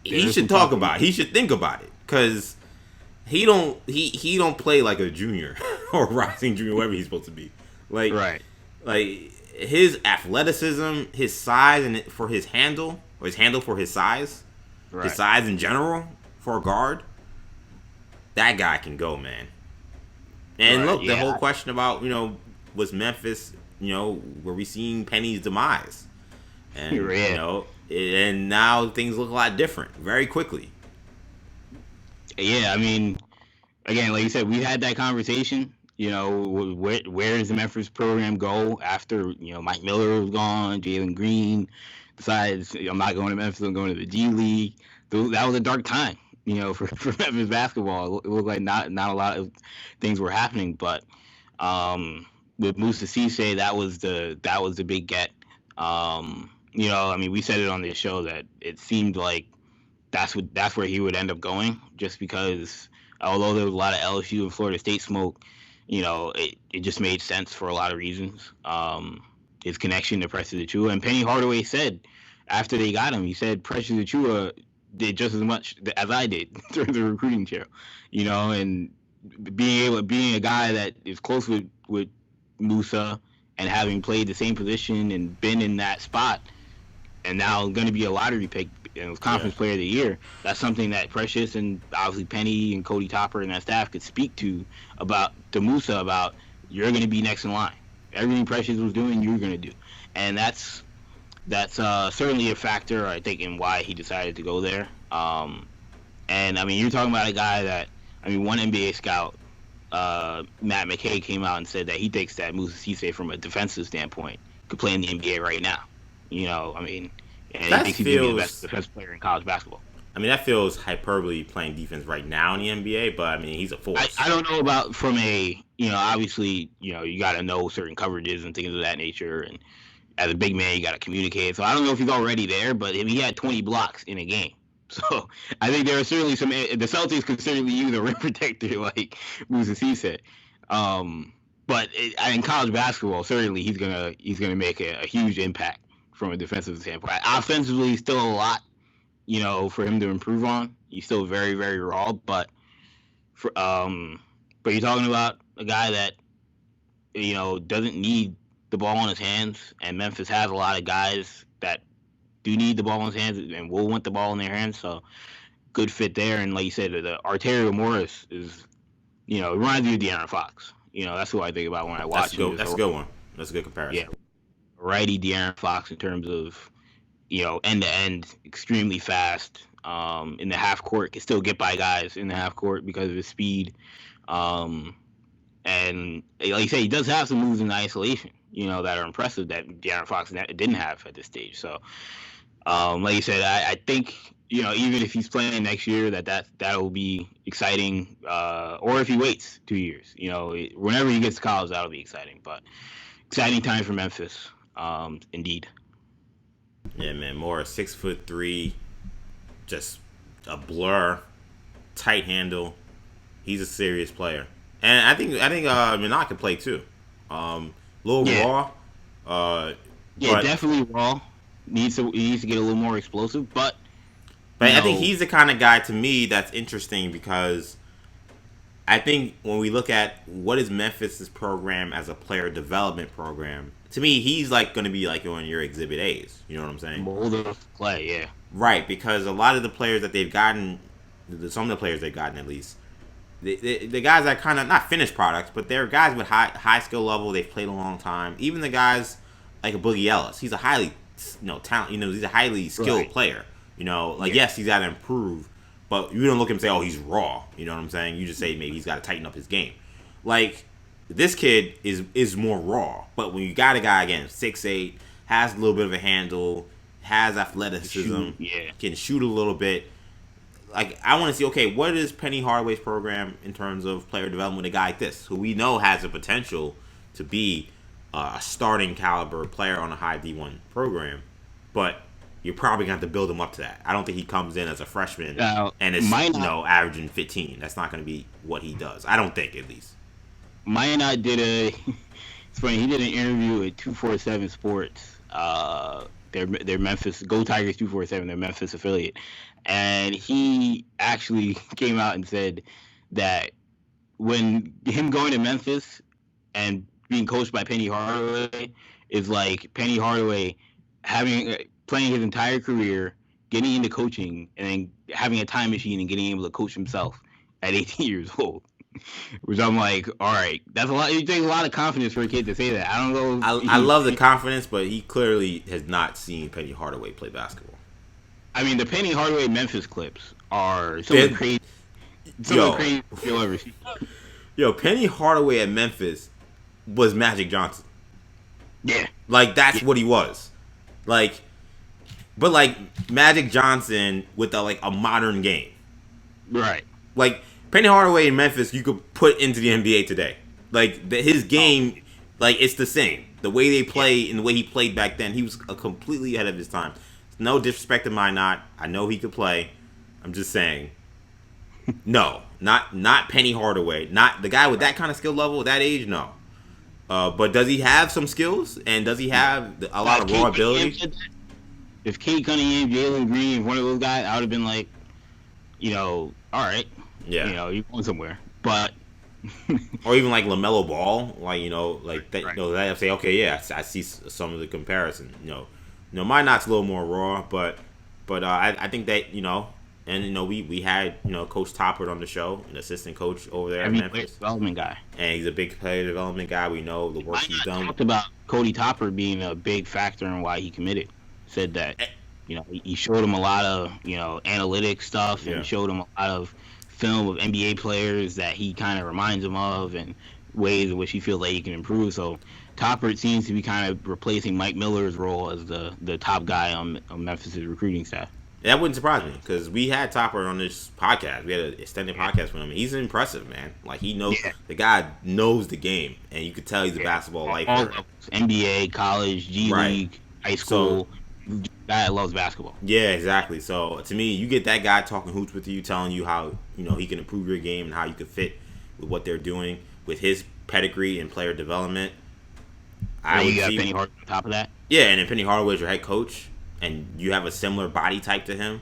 He should talk about it. He should think about it, because he don't play like a junior or rising junior, whatever he's supposed to be. Like, right. Like, his athleticism, his size, and for his handle, or his handle for his size, his size in general for a guard, that guy can go, man. And look, the whole question about, was Memphis, were we seeing Penny's demise? And, and now things look a lot different very quickly. Yeah, I mean, again, like you said, we had that conversation. Where does the Memphis program go after, Mike Miller was gone, Jalen Green decides, I'm not going to Memphis, I'm going to the G League. That was a dark time, for Memphis basketball. It looked like not a lot of things were happening, but with Musa Cisse, that was the big get. I mean, we said it on this show that it seemed like that's where he would end up going, just because although there was a lot of LSU and Florida State smoke, it just made sense for a lot of reasons. His connection to Precious Achiuwa, and Penny Hardaway said after they got him, he said Precious Achiuwa did just as much as I did during the recruiting trail, and being a guy that is close with Musa and having played the same position and been in that spot, and now going to be a lottery pick and was Conference Player of the Year. That's something that Precious and obviously Penny and Cody Topper and that staff could speak to Musa about. You're going to be next in line. Everything Precious was doing, you're going to do, and that's certainly a factor, I think, in why he decided to go there. And I mean, you're talking about a guy that, one NBA scout, Matt McKay, came out and said that he thinks that Musa Cisse, from a defensive standpoint, could play in the NBA right now. And he thinks he's going to be the best defensive player in college basketball. I mean, that feels hyperbole, playing defense right now in the NBA, but I mean, he's a force. I don't know about from a, obviously, you got to know certain coverages and things of that nature, and as a big man, you got to communicate. So I don't know if he's already there, but he had 20 blocks in a game. So I think there are certainly some. The Celtics could certainly use a rim protector like Musa Cisse. But in college basketball, certainly he's gonna make a huge impact from a defensive standpoint. Offensively, still a lot, for him to improve on. He's still very, very raw, but you're talking about a guy that doesn't need the ball in his hands, and Memphis has a lot of guys that do need the ball in his hands and will want the ball in their hands. So good fit there. And like you said, the Arterio Morris is, it reminds me of De'Aaron Fox. That's who I think about when I watch him. That's a good one. That's a good comparison. Yeah, righty De'Aaron Fox in terms of, end to end, extremely fast. In the half court, can still get by guys in the half court because of his speed. And like you say, he does have some moves in the isolation, that are impressive that De'Aaron Fox didn't have at this stage. So, like you said, I think, even if he's playing next year, that'll be exciting. Or if he waits 2 years, whenever he gets to college, that'll be exciting. But exciting time for Memphis, indeed. Yeah, man. Morris, 6'3", just a blur, tight handle. He's a serious player, and I think Minot can play too. Little raw. But definitely raw. Needs to get a little more explosive, but I think he's the kind of guy, to me, that's interesting, because I think when we look at what is Memphis's program as a player development program, to me, he's like going to be like one of your Exhibit A's. You know what I'm saying? Mold of play, yeah. Right, because a lot of the players that they've gotten, some of the players they've gotten at least, the guys that kind of, not finished products, but they're guys with high skill level. They've played a long time. Even the guys like a Boogie Ellis, he's a highly talent. He's a highly skilled player. Yes, he's got to improve, but you don't look at him and say, oh, he's raw. You know what I'm saying? You just say maybe he's got to tighten up his game. Like, this kid is more raw, but when you got a guy, again, 6'8", has a little bit of a handle, has athleticism, can shoot a little bit. Like, I want to see, okay, what is Penny Hardaway's program in terms of player development with a guy like this, who we know has the potential to be a starting caliber player on a high D1 program, but you're probably going to have to build him up to that. I don't think he comes in as a freshman and is averaging 15. That's not going to be what he does. I don't think, at least. Minot did it's funny, he did an interview at 247 Sports They're Memphis Go Tigers 247. They're Memphis affiliate, and he actually came out and said that when him going to Memphis and being coached by Penny Hardaway is like Penny Hardaway having playing his entire career, getting into coaching, and then having a time machine and getting able to coach himself at 18 years old. Which I'm like, all right, that's a lot. It takes a lot of confidence for a kid to say that. I don't know. I love the confidence, but he clearly has not seen Penny Hardaway play basketball. I mean, the Penny Hardaway Memphis clips are some of the crazy you'll ever see. Yo, Penny Hardaway at Memphis was Magic Johnson. Yeah. Like, that's what he was. Like, but like Magic Johnson with a modern game. Right. Like, Penny Hardaway in Memphis, you could put into the NBA today. Like, his game, like, it's the same. The way they play and the way he played back then, he was completely ahead of his time. No disrespect to not. I know he could play. I'm just saying. No, not Penny Hardaway. Not the guy with that kind of skill level at that age, no. But does he have some skills? And does he have a lot of raw ability? If Kate Cunningham, Jalen Green, one of those guys, I would have been like, all right. Yeah. You're going somewhere. But or even like LaMelo Ball, that. Right. I say, okay, yeah, I see some of the comparison. My knot's a little more raw, but I think that and we had Coach Toppert on the show, an assistant coach over there at Memphis, development guy, and he's a big player development guy. We know the work he's done. Talked about Cody Topper being a big factor in why he committed. Said that he showed him a lot of analytic stuff and showed him a lot of film of NBA players that he kind of reminds him of and ways in which he feels like he can improve. So Toppert seems to be kind of replacing Mike Miller's role as the top guy on Memphis' recruiting staff. That wouldn't surprise me because we had Toppert on this podcast. We had an extended podcast with him. He's impressive, man. Like, he knows the guy knows the game, and you could tell he's a basketball lifer. NBA, college, G League, high school. Guy loves basketball. Yeah, exactly. So to me, you get that guy talking hoops with you, telling you how he can improve your game and how you can fit with what they're doing with his pedigree and player development. You got Penny Hardaway on top of that. Yeah, and then Penny Hardaway is your head coach, and you have a similar body type to him.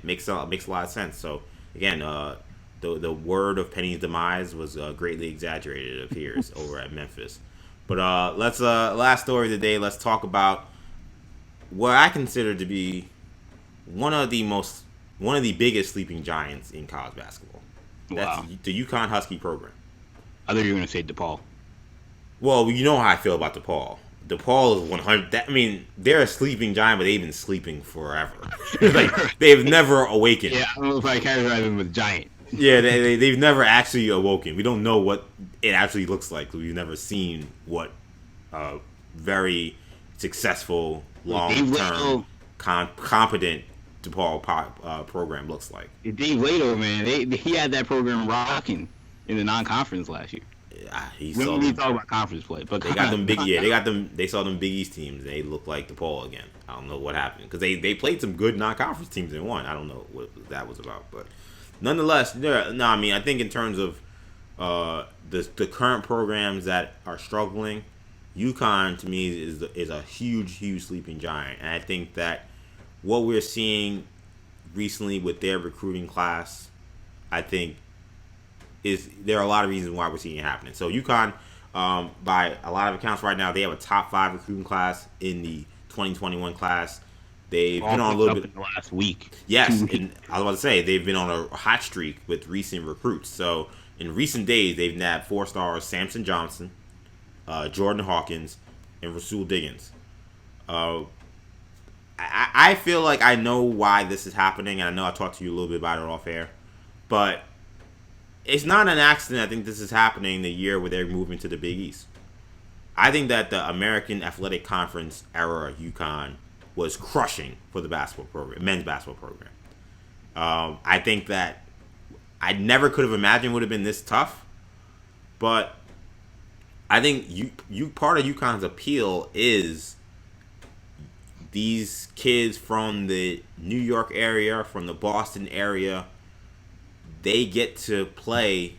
Makes a lot of sense. So again, the word of Penny's demise was greatly exaggerated. It appears over at Memphis. But let's last story of the day. Let's talk about what I consider to be one of the biggest sleeping giants in college basketball. That's the UConn Husky program. I thought you were going to say DePaul. Well, you know how I feel about DePaul. DePaul is 100. They're a sleeping giant, but they've been sleeping forever. Like, they've never awakened. Yeah, I don't know if I characterize them as giant. Yeah, they've never actually awoken. We don't know what it actually looks like. We've never seen what a very successful, long-term, competent DePaul program looks like. Dave Lato, man, he had that program rocking in the non-conference last year. We don't need to talk about conference play, but they got them big. They saw them Big East teams. And they look like DePaul again. I don't know what happened because they played some good non-conference teams and won. I don't know what that was about, but nonetheless, I think in terms of the current programs that are struggling, UConn to me is a huge sleeping giant, and I think that what we're seeing recently with their recruiting class, I think, there are a lot of reasons why we're seeing it happening. So UConn, by a lot of accounts right now, they have a top 5 recruiting class in the 2021 class. They've been on a little bit in the last week. Yes, and I was about to say they've been on a hot streak with recent recruits. So in recent days, they've nabbed 4 stars Samson Johnson, Jordan Hawkins, and Rasul Diggins. I feel like I know why this is happening, and I know I talked to you a little bit about it off air, but it's not an accident. I think this is happening the year where they're moving to the Big East. I think that the American Athletic Conference era UConn was crushing for the basketball program, men's basketball program. I think that I never could have imagined would have been this tough, but I think part of UConn's appeal is these kids from the New York area, from the Boston area. They get to play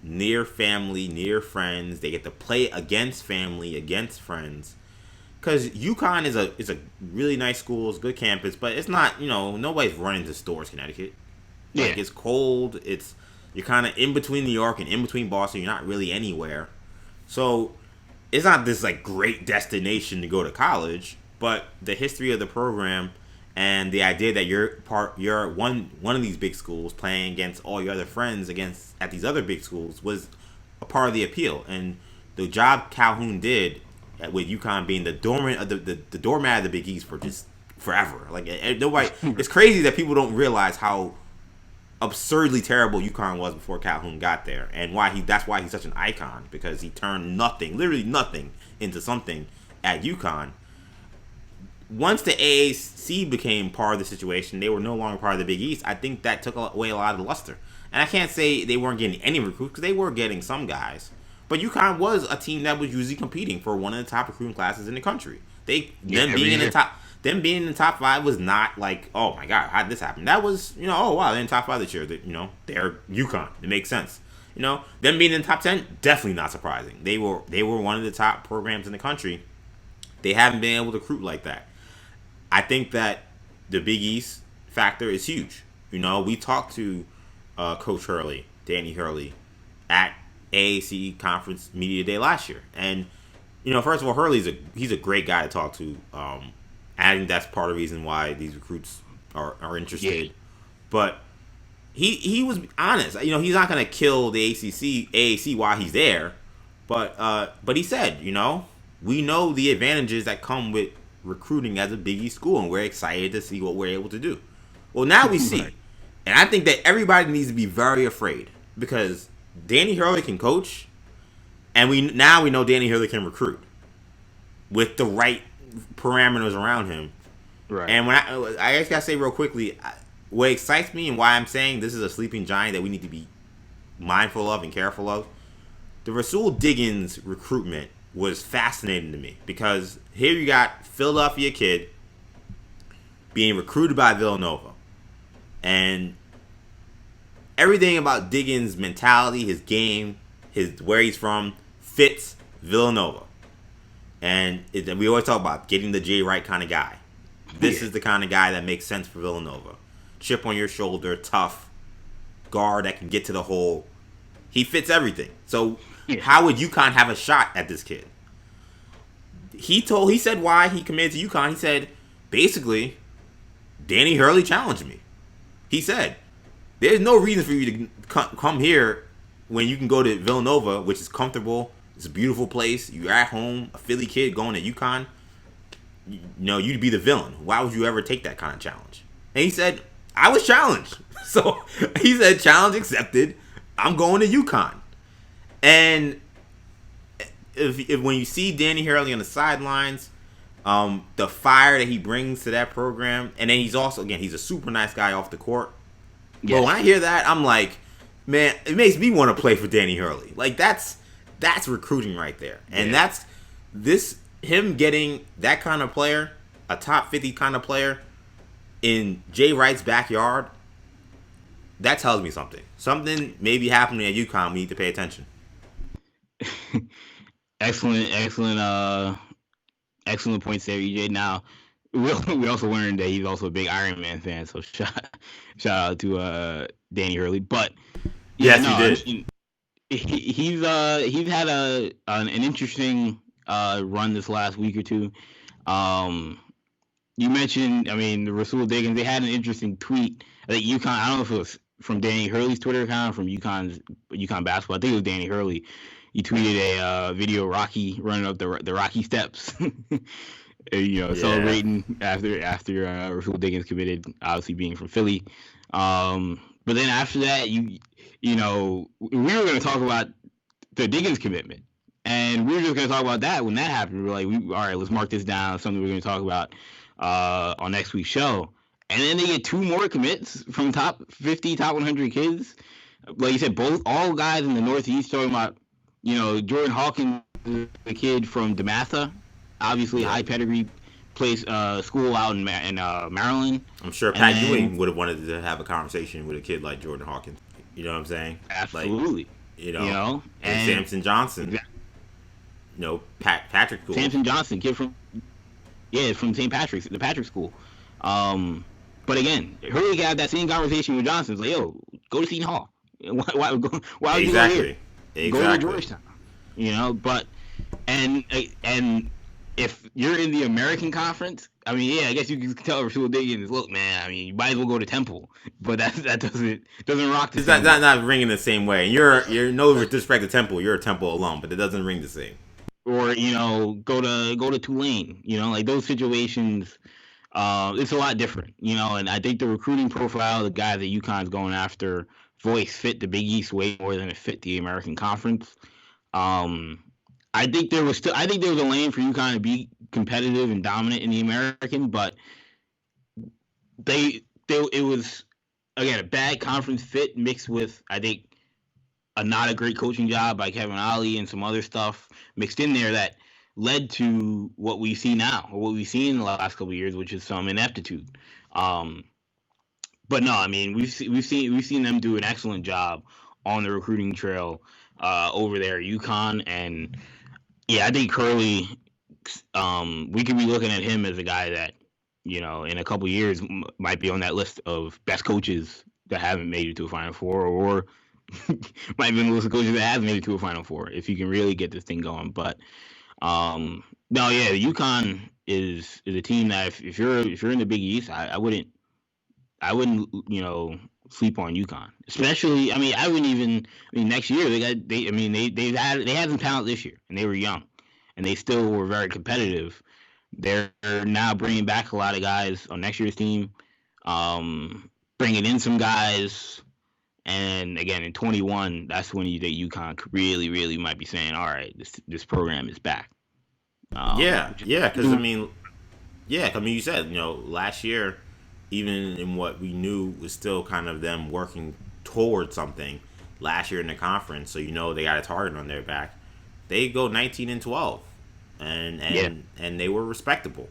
near family, near friends. They get to play against family, against friends. because UConn is a really nice school, it's a good campus, but it's not, nobody's running to Stores, Connecticut. Like, it's cold. You're kind of in between New York and in between Boston. You're not really anywhere. So it's not this like great destination to go to college, but the history of the program and the idea that you're one of these big schools playing against all your other friends at these other big schools was a part of the appeal. And the job Calhoun did with UConn being the doormat of the doormat of the Big East for just forever. Like, nobody, it's crazy that people don't realize how absurdly terrible UConn was before Calhoun got there, and that's why he's such an icon, because he turned literally nothing into something at UConn. Once the AAC became part of the situation, they were no longer part of the Big East. I think that took away a lot of the luster. And I can't say they weren't getting any recruits, because they were getting some guys. But UConn was a team that was usually competing for one of the top recruiting classes in the country. Them being in the top 5 was not like, oh my God, how did this happen? That was, oh wow, they're in the top 5 this year. They're UConn. It makes sense. Them being in the top 10, definitely not surprising. They were one of the top programs in the country. They haven't been able to recruit like that. I think that the Big East factor is huge. We talked to Coach Hurley, Danny Hurley, at AAC Conference Media Day last year. And, first of all, Hurley's he's a great guy to talk to. I think that's part of the reason why these recruits are interested. Yeah. But he was honest. He's not going to kill the AAC while he's there. But he said, we know the advantages that come with recruiting as a Big East school, and we're excited to see what we're able to do. Well, now we see. And I think that everybody needs to be very afraid, because Danny Hurley can coach, and we know Danny Hurley can recruit with the right parameters around him. Right. And when I just gotta say real quickly, what excites me and why I'm saying this is a sleeping giant that we need to be mindful of and careful of, the Rasul Diggins recruitment was fascinating to me, because here you got Philadelphia kid being recruited by Villanova, and everything about Diggins' mentality, his game, where he's from, fits Villanova. And we always talk about getting the Jay Wright kind of guy. This is the kind of guy that makes sense for Villanova. Chip on your shoulder, tough, guard that can get to the hole. He fits everything. So how would UConn have a shot at this kid? He said why he committed to UConn. He said, basically, Danny Hurley challenged me. He said, there's no reason for you to come here when you can go to Villanova, which is comfortable. It's a beautiful place. You're at home, a Philly kid going to UConn. You'd be the villain. Why would you ever take that kind of challenge? And he said, I was challenged. So he said, challenge accepted. I'm going to UConn. And if when you see Danny Hurley on the sidelines, the fire that he brings to that program, and then he's also, again, he's a super nice guy off the court. Yes. But when I hear that, I'm like, man, it makes me want to play for Danny Hurley. Like, that's recruiting right there. And that's him getting that kind of player, a top 50 kind of player, in Jay Wright's backyard. That tells me something. Something may be happening at UConn. We need to pay attention. Excellent points there, EJ. Now, we also learned that he's also a big Iron Man fan, so shout out to Danny Hurley. But yes, he did. He's had an interesting run this last week or two. You mentioned, the Rasul Diggins. They had an interesting tweet. I think UConn. I don't know if it was from Danny Hurley's Twitter account or from UConn basketball. I think it was Danny Hurley. He tweeted a video of Rocky running up the Rocky steps, celebrating after Rasul Diggins committed, obviously being from Philly. But then after that, we were going to talk about the Diggins commitment, and we were just going to talk about that when that happened. We were like, all right, let's mark this down. Something we're going to talk about on next week's show. And then they get 2 more commits from top 50, top 100 kids. Like you said, all guys in the Northeast, talking about, Jordan Hawkins, the kid from DeMatha, obviously high pedigree, plays school out in Maryland. I'm sure Pat Ewing would have wanted to have a conversation with a kid like Jordan Hawkins. You know what I'm saying? Absolutely. And Samson Johnson. Exactly. Patrick Cool. Samson Johnson, kid from Yeah, from St. Patrick's, the Patrick School. But again, Hurley got that same conversation with Johnson. It's like, yo, go to Seton Hall. Why would you go here? Exactly. Go to Georgetown. You know, but and if you're in the American Conference, I mean, yeah, I guess you can tell Rasul Diggins, look, man, I mean, you might as well go to Temple, but that doesn't rock the it's same. Not ringing the same way. You're no disrespect to Temple. You're a Temple alum, but it doesn't ring the same. Or go to Tulane. Like those situations. It's a lot different, and I think the recruiting profile, the guy that UConn's going after, voice fit the Big East way more than it fit the American Conference. I think there was a lane for UConn to be competitive and dominant in the American, but it was again a bad conference fit mixed with, I think, not a great coaching job by Kevin Ollie and some other stuff mixed in there that led to what we see now, or what we've seen in the last couple of years, which is some ineptitude. But no, I mean, we've seen them do an excellent job on the recruiting trail over there at UConn, and yeah, I think Hurley, we could be looking at him as a guy that, in a couple of years might be on that list of best coaches that haven't made it to a Final Four, or might be on the list of coaches that have made it to a Final Four if you can really get this thing going. But no, yeah, UConn is a team that if you're in the Big East, I wouldn't sleep on UConn. Especially, next year they had some talent this year and they were young and they still were very competitive. They're now bringing back a lot of guys on next year's team, bringing in some guys. And again, in 21, that's when you think UConn really, really might be saying, all right, this program is back. Because you said, last year, even in what we knew was still kind of them working towards something last year in the conference, so they got a target on their back. They go 19-12, and they were respectable.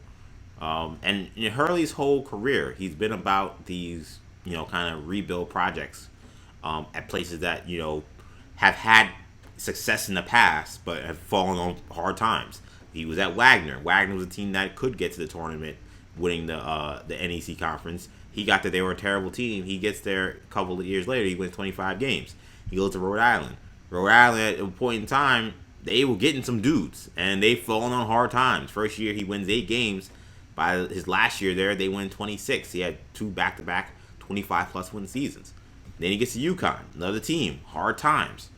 And in Hurley's whole career, he's been about these kind of rebuild projects at places that have had success in the past but have fallen on hard times. He was at Wagner. Wagner was a team that could get to the tournament, winning the NEC conference. He got there. They were a terrible team. He gets there a couple of years later. He wins 25 games. He goes to Rhode Island. Rhode Island, at a point in time, they were getting some dudes, and they've fallen on hard times. First year, he wins 8 games. By his last year there, they win 26. He had 2 back-to-back 25-plus win seasons. Then he gets to UConn, another team, hard times,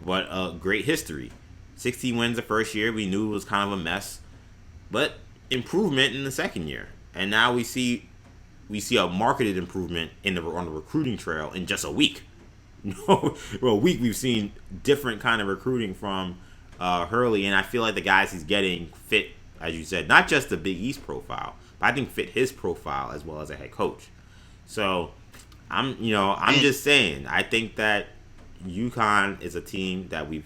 but a great history. 16 wins the first year. We knew it was kind of a mess, but improvement in the second year. And now we see a marketed improvement on the recruiting trail in just a week. A week we've seen different kind of recruiting from Hurley, and I feel like the guys he's getting fit, as you said, not just the Big East profile, but I think fit his profile as well as a head coach. So I'm just saying, I think that UConn is a team that we've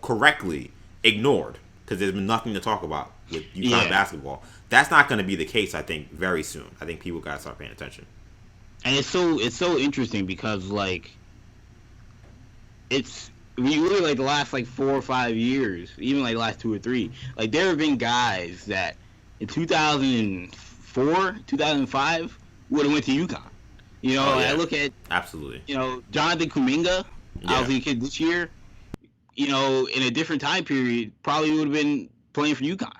correctly ignored because there's been nothing to talk about with UConn basketball. That's not going to be the case, I think, very soon. I think people got to start paying attention. And it's so interesting because, it's when you look at the last 4 or 5 years, even the last 2 or 3, there have been guys that in 2004, 2005 would have went to UConn. I look at absolutely. Jonathan Kuminga, obviously a kid this year. In a different time period, probably would have been playing for UConn.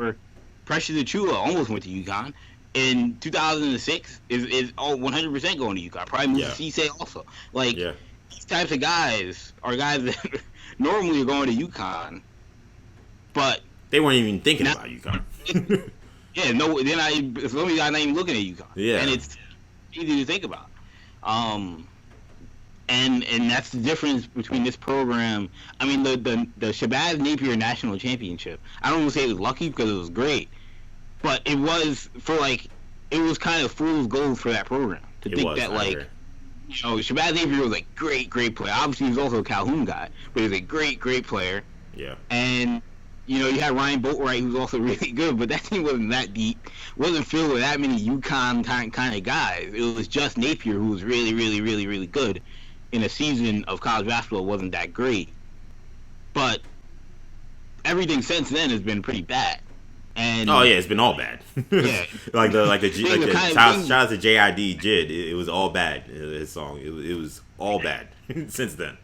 Or Precious Achiuwa almost went to UConn. In 2006, is 100% going to UConn. Probably moved to Cisse also. These types of guys are guys that normally are going to UConn, but they weren't even thinking about UConn. They're not. Some of you guys not even looking at UConn. Yeah, and it's easy to think about. And that's the difference between this program. I mean, the Shabazz Napier National Championship, I don't want to say it was lucky because it was great, but it was it was kind of fool's gold for that program to think that Shabazz Napier was a great player. Obviously, he was also a Calhoun guy, but he was a great player. Yeah. And you had Ryan Boatwright, who was also really good, but that team wasn't that deep. Wasn't filled with that many UConn kind of guys. It was just Napier, who was really good. In a season of college basketball wasn't that great. But everything since then has been pretty bad. And oh yeah, it's been all bad. yeah, shout out to JID Jid. It was all bad. His song. It was all bad since then.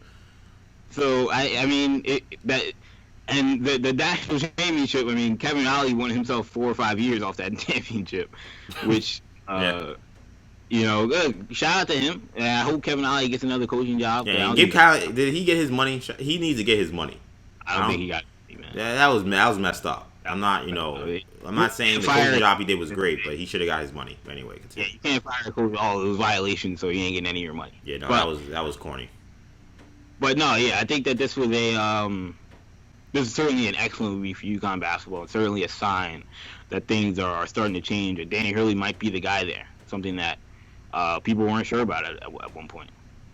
So I mean the national championship. I mean, Kevin Ollie won himself 4 or 5 years off that championship, which shout out to him. And I hope Kevin Ollie gets another coaching job. Yeah, did he get his money? He needs to get his money. I don't think he got it, man. Yeah, that was messed up. I'm not saying the coaching job he did was great, but he should have got his money anyway. Continue. Yeah, you can't fire a coach. Oh, it was violation, so you ain't getting any of your money. Yeah, no, that was corny. But no, yeah, I think that this was this is certainly an excellent week for UConn basketball. It's certainly a sign that things are starting to change. And Danny Hurley might be the guy there. Something that people weren't sure about at one point.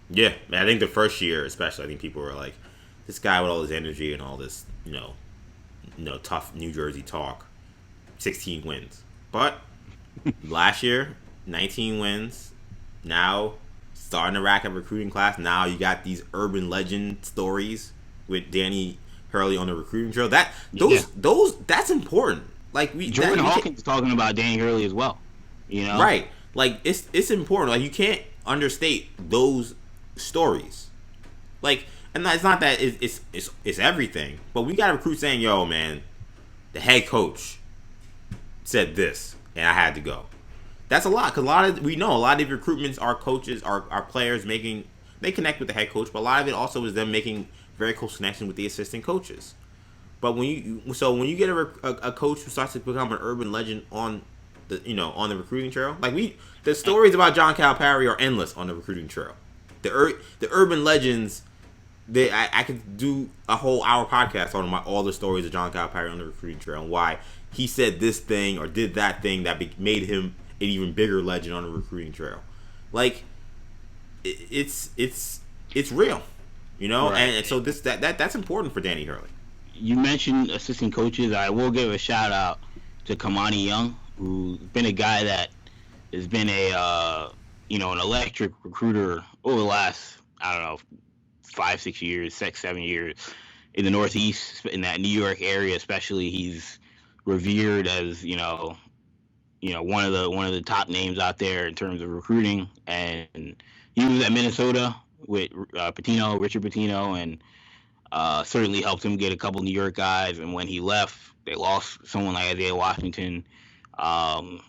Yeah, I think the first year, especially, I think people were like, this guy with all his energy and all this, tough New Jersey talk, 16 wins. But last year, 19 wins. Now, starting to rack up recruiting class. Now you got these urban legend stories with Danny Hurley on the recruiting trail. That's important. Like Jordan Hawkins is talking about Danny Hurley as well. Right. Like it's important. Like you can't understate those stories. Like, and it's not that it's everything, but we got a recruit saying, "Yo, man, the head coach said this, and I had to go." That's a lot because we know a lot of recruitments are coaches, are players they connect with the head coach, but a lot of it also is them making very close connection with the assistant coaches. But when you get a coach who starts to become an urban legend on the recruiting trail, like the stories about John Calipari are endless on the recruiting trail. The urban legends, I could do a whole hour podcast on all the stories of John Calipari on the recruiting trail and why he said this thing or did that thing that made him an even bigger legend on the recruiting trail. Like it's real, right. And so that's important for Danny Hurley. You mentioned assistant coaches. I will give a shout out to Kamani Young, who's been a guy that has been an electric recruiter over the last, 5, 6 years, 6, 7 years in the Northeast, in that New York area especially. He's revered as one of the top names out there in terms of recruiting, and he was at Minnesota with Richard Pitino, and certainly helped him get a couple New York guys. And when he left, they lost someone like Isaiah Washington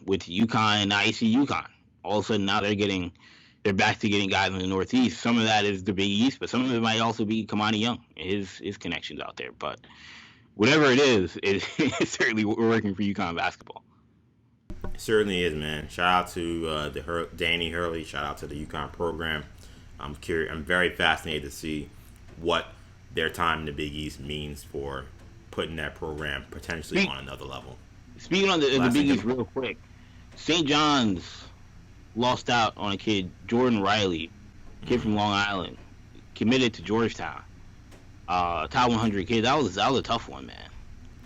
with UConn, and now you see UConn. All of a sudden, now they're back to getting guys in the Northeast. Some of that is the Big East, but some of it might also be Kamani Young, his connections out there. But whatever it is, it's certainly working for UConn basketball. It certainly is, man. Shout out to Danny Hurley. Shout out to the UConn program. I'm curious. I'm very fascinated to see what their time in the Big East means for putting that program potentially on another level. Speaking on the Big East real quick, St. John's lost out on a kid, Jordan Riley, kid from Long Island, committed to Georgetown. Top 100 kid. That was a tough one, man.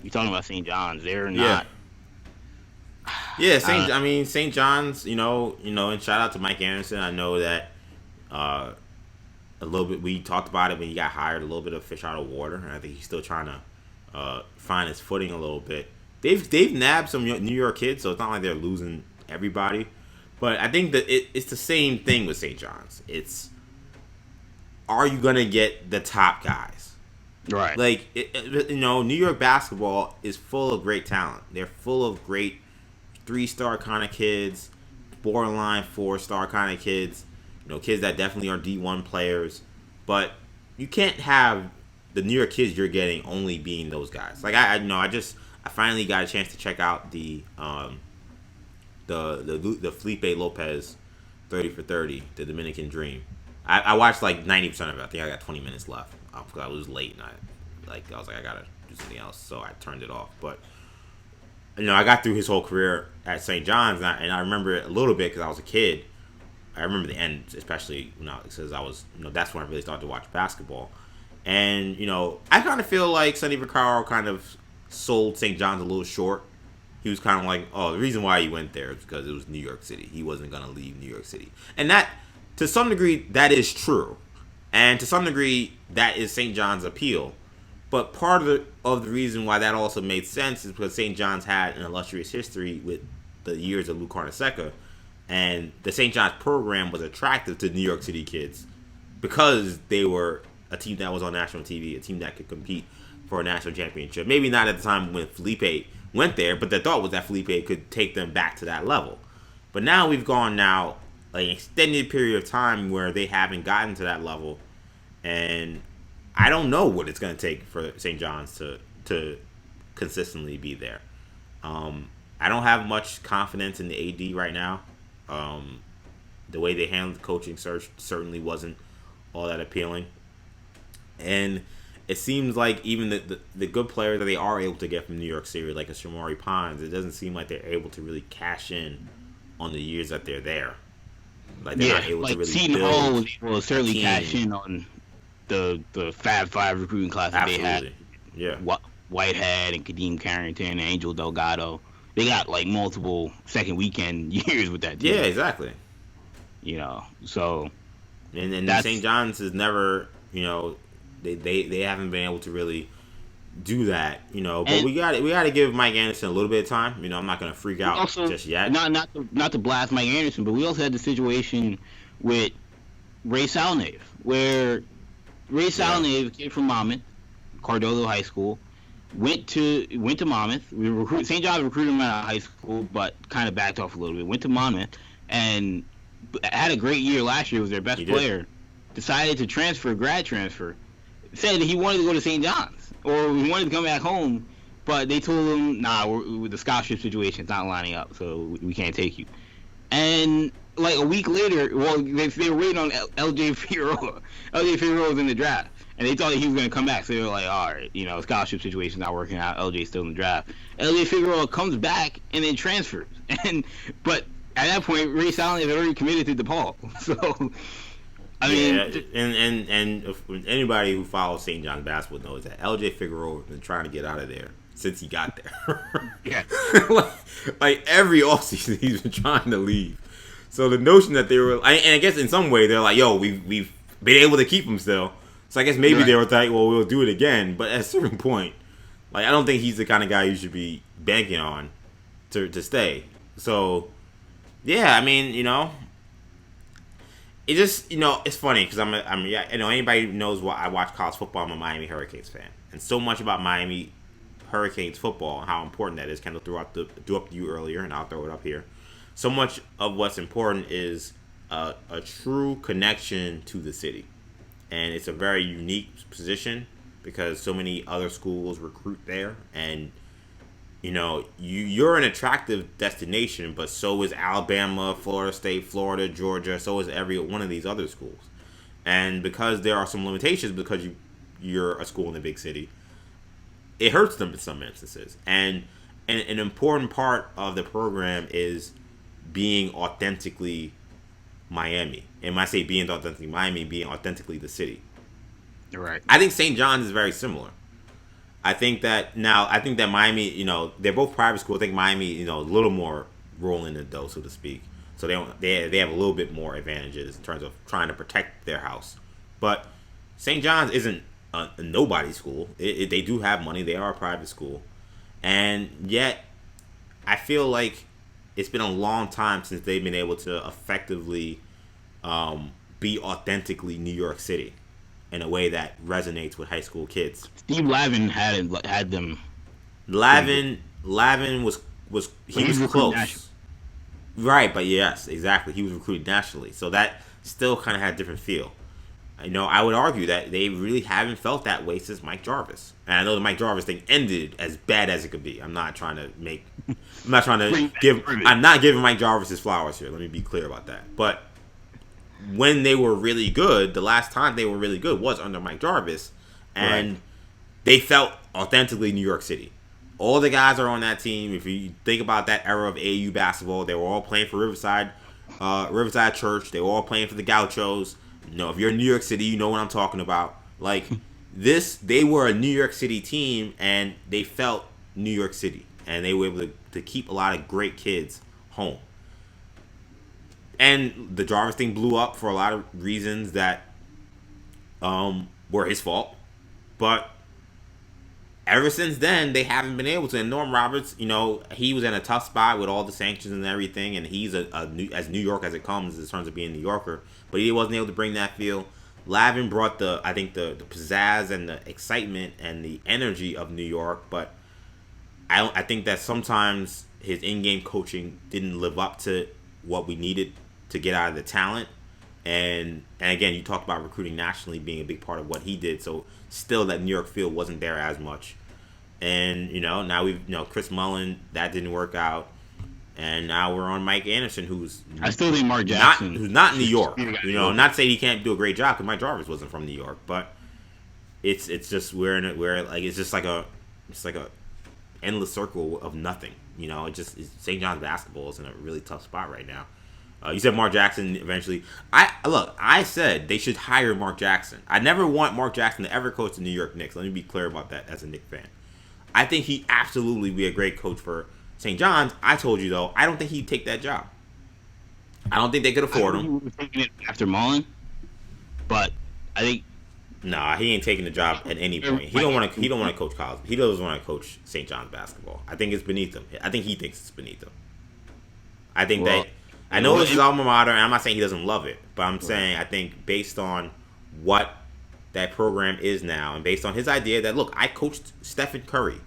You're talking about St. John's. They're not. Yeah, St. John's, and shout out to Mike Anderson. I know that a little bit, we talked about it when he got hired, a little bit of fish out of water, and I think he's still trying to find his footing a little bit. They've nabbed some New York kids, so it's not like they're losing everybody. But I think that it's the same thing with St. John's. It's, are you going to get the top guys? Right. Like, New York basketball is full of great talent. They're full of great 3-star kind of kids, borderline 4-star kind of kids, kids that definitely are D1 players. But you can't have the New York kids you're getting only being those guys. Like, I finally got a chance to check out the Felipe Lopez 30 for 30, the Dominican Dream. I watched like 90% of it. I think I got 20 minutes left because I was late and I was like, I gotta do something else, so I turned it off. But I got through his whole career at St. John's, and I remember it a little bit because I was a kid. I remember the end, especially because I was, that's when I really started to watch basketball. And I kind of feel like Sonny Vaccaro kind of sold St. John's a little short. He was kind of like, oh, the reason why he went there is because it was New York City. He wasn't going to leave New York City. And that, to some degree, that is true. And to some degree, that is St. John's appeal. But part of the reason why that also made sense is because St. John's had an illustrious history with the years of Lou Carnesecca, and the St. John's program was attractive to New York City kids because they were a team that was on national TV, a team that could compete for a national championship. Maybe not at the time when Felipe went there, but the thought was that Felipe could take them back to that level. But now we've gone now an extended period of time where they haven't gotten to that level, and I don't know what it's going to take for St. John's to consistently be there. I don't have much confidence in the AD right now. The way they handled the coaching search certainly wasn't all that appealing. And it seems like even the good players that they are able to get from New York City, like a Shamari Pines, it doesn't seem like they're able to really cash in on the years that they're there. Like they're not able to really Seton build. Hall will certainly cash in on the Fab Five recruiting class that they had. Yeah. Whitehead and Kadeem Carrington and Angel Delgado. They got like multiple second weekend years with that team. Yeah, exactly. So and St. John's has never, they haven't been able to really do that, But we got to give Mike Anderson a little bit of time. I'm not going to freak out also, just yet. Not to blast Mike Anderson, but we also had the situation with Ray Salnave, where Ray Salnave, kid from Monmouth, Cardozo High School, went to Monmouth. St. John's recruited him out of high school, but kind of backed off a little bit. Went to Monmouth and had a great year last year. Was their best player. Decided to grad transfer. Said that he wanted to go to St. John's or he wanted to come back home, but they told him, "Nah, with the scholarship situation, it's not lining up, so we can't take you." And like a week later, they were waiting on L.J. Figueroa. L.J. Figueroa was in the draft. And they thought that he was going to come back. So they were like, all right, scholarship situation's not working out. LJ's still in the draft. LJ Figueroa comes back and then transfers. But at that point, Ray Salnave had already committed to DePaul. So, I mean. And if anybody who follows St. John's basketball knows that LJ Figueroa has been trying to get out of there since he got there. Yeah. like every offseason, he's been trying to leave. So the notion that they were, and I guess in some way, they're like, yo, we've been able to keep him still. So I guess maybe they were like, well, we'll do it again. But at a certain point, I don't think he's the kind of guy you should be banking on to stay. So, yeah, I mean, it just, it's funny because anybody who knows what I watch college football, I'm a Miami Hurricanes fan. And so much about Miami Hurricanes football and how important that is. Kendall threw up to you earlier, and I'll throw it up here. So much of what's important is a true connection to the city. And it's a very unique position because so many other schools recruit there. And, you're an attractive destination, but so is Alabama, Florida State, Florida, Georgia. So is every one of these other schools. And because there are some limitations because you're a school in a big city, it hurts them in some instances. And an important part of the program is being authentically Miami. And when I say being authentically Miami, being authentically the city. Right. I think St. John's is very similar. I think that Miami, they're both private schools. I think Miami, a little more rolling the dough, so to speak. So they have a little bit more advantages in terms of trying to protect their house. But St. John's isn't a nobody school. They do have money. They are a private school. And yet, I feel like it's been a long time since they've been able to effectively be authentically New York City in a way that resonates with high school kids. Steve Lavin had them. Lavin was close. National. Right, but yes, exactly. He was recruited nationally. So that still kind of had a different feel. I would argue that they really haven't felt that way since Mike Jarvis. And I know the Mike Jarvis thing ended as bad as it could be. I'm not giving Mike Jarvis his flowers here. Let me be clear about that. But when they were really good, the last time they were really good was under Mike Jarvis. And they felt authentically New York City. All the guys are on that team. If you think about that era of AAU basketball, they were all playing for Riverside Church. They were all playing for the Gauchos. If you're in New York City, you know what I'm talking about. They were a New York City team, and they felt New York City. And they were able to keep a lot of great kids home. And the Jarvis thing blew up for a lot of reasons that were his fault. But ever since then, they haven't been able to. And Norm Roberts, he was in a tough spot with all the sanctions and everything, and he's as New York as it comes in terms of being a New Yorker. But he wasn't able to bring that feel. Lavin brought the pizzazz and the excitement and the energy of New York, but I think that sometimes his in-game coaching didn't live up to what we needed to get out of the talent. And again, you talked about recruiting nationally being a big part of what he did. So still that New York feel wasn't there as much. And, now we've, Chris Mullen, that didn't work out. And now we're on Mike Anderson, who's... I still think Mark Jackson... who's not in New York. Not to say he can't do a great job, because Mike Jarvis wasn't from New York. But it's just, it's just like a endless circle of nothing. St. John's basketball is in a really tough spot right now. You said Mark Jackson eventually. I said they should hire Mark Jackson. I never want Mark Jackson to ever coach the New York Knicks. Let me be clear about that as a Knicks fan. I think he absolutely be a great coach for St. John's. I told you, though, I don't think he'd take that job. I don't think they could afford him. He was taking it after Mullen, but I think... Nah, he ain't taking the job at any point. He don't want to coach college. He doesn't want to coach St. John's basketball. I think it's beneath him. I think he thinks it's beneath him. I think that... I know this is alma mater, and I'm not saying he doesn't love it, but I'm saying I think based on what that program is now, and based on his idea that, look, I coached Stephen Curry,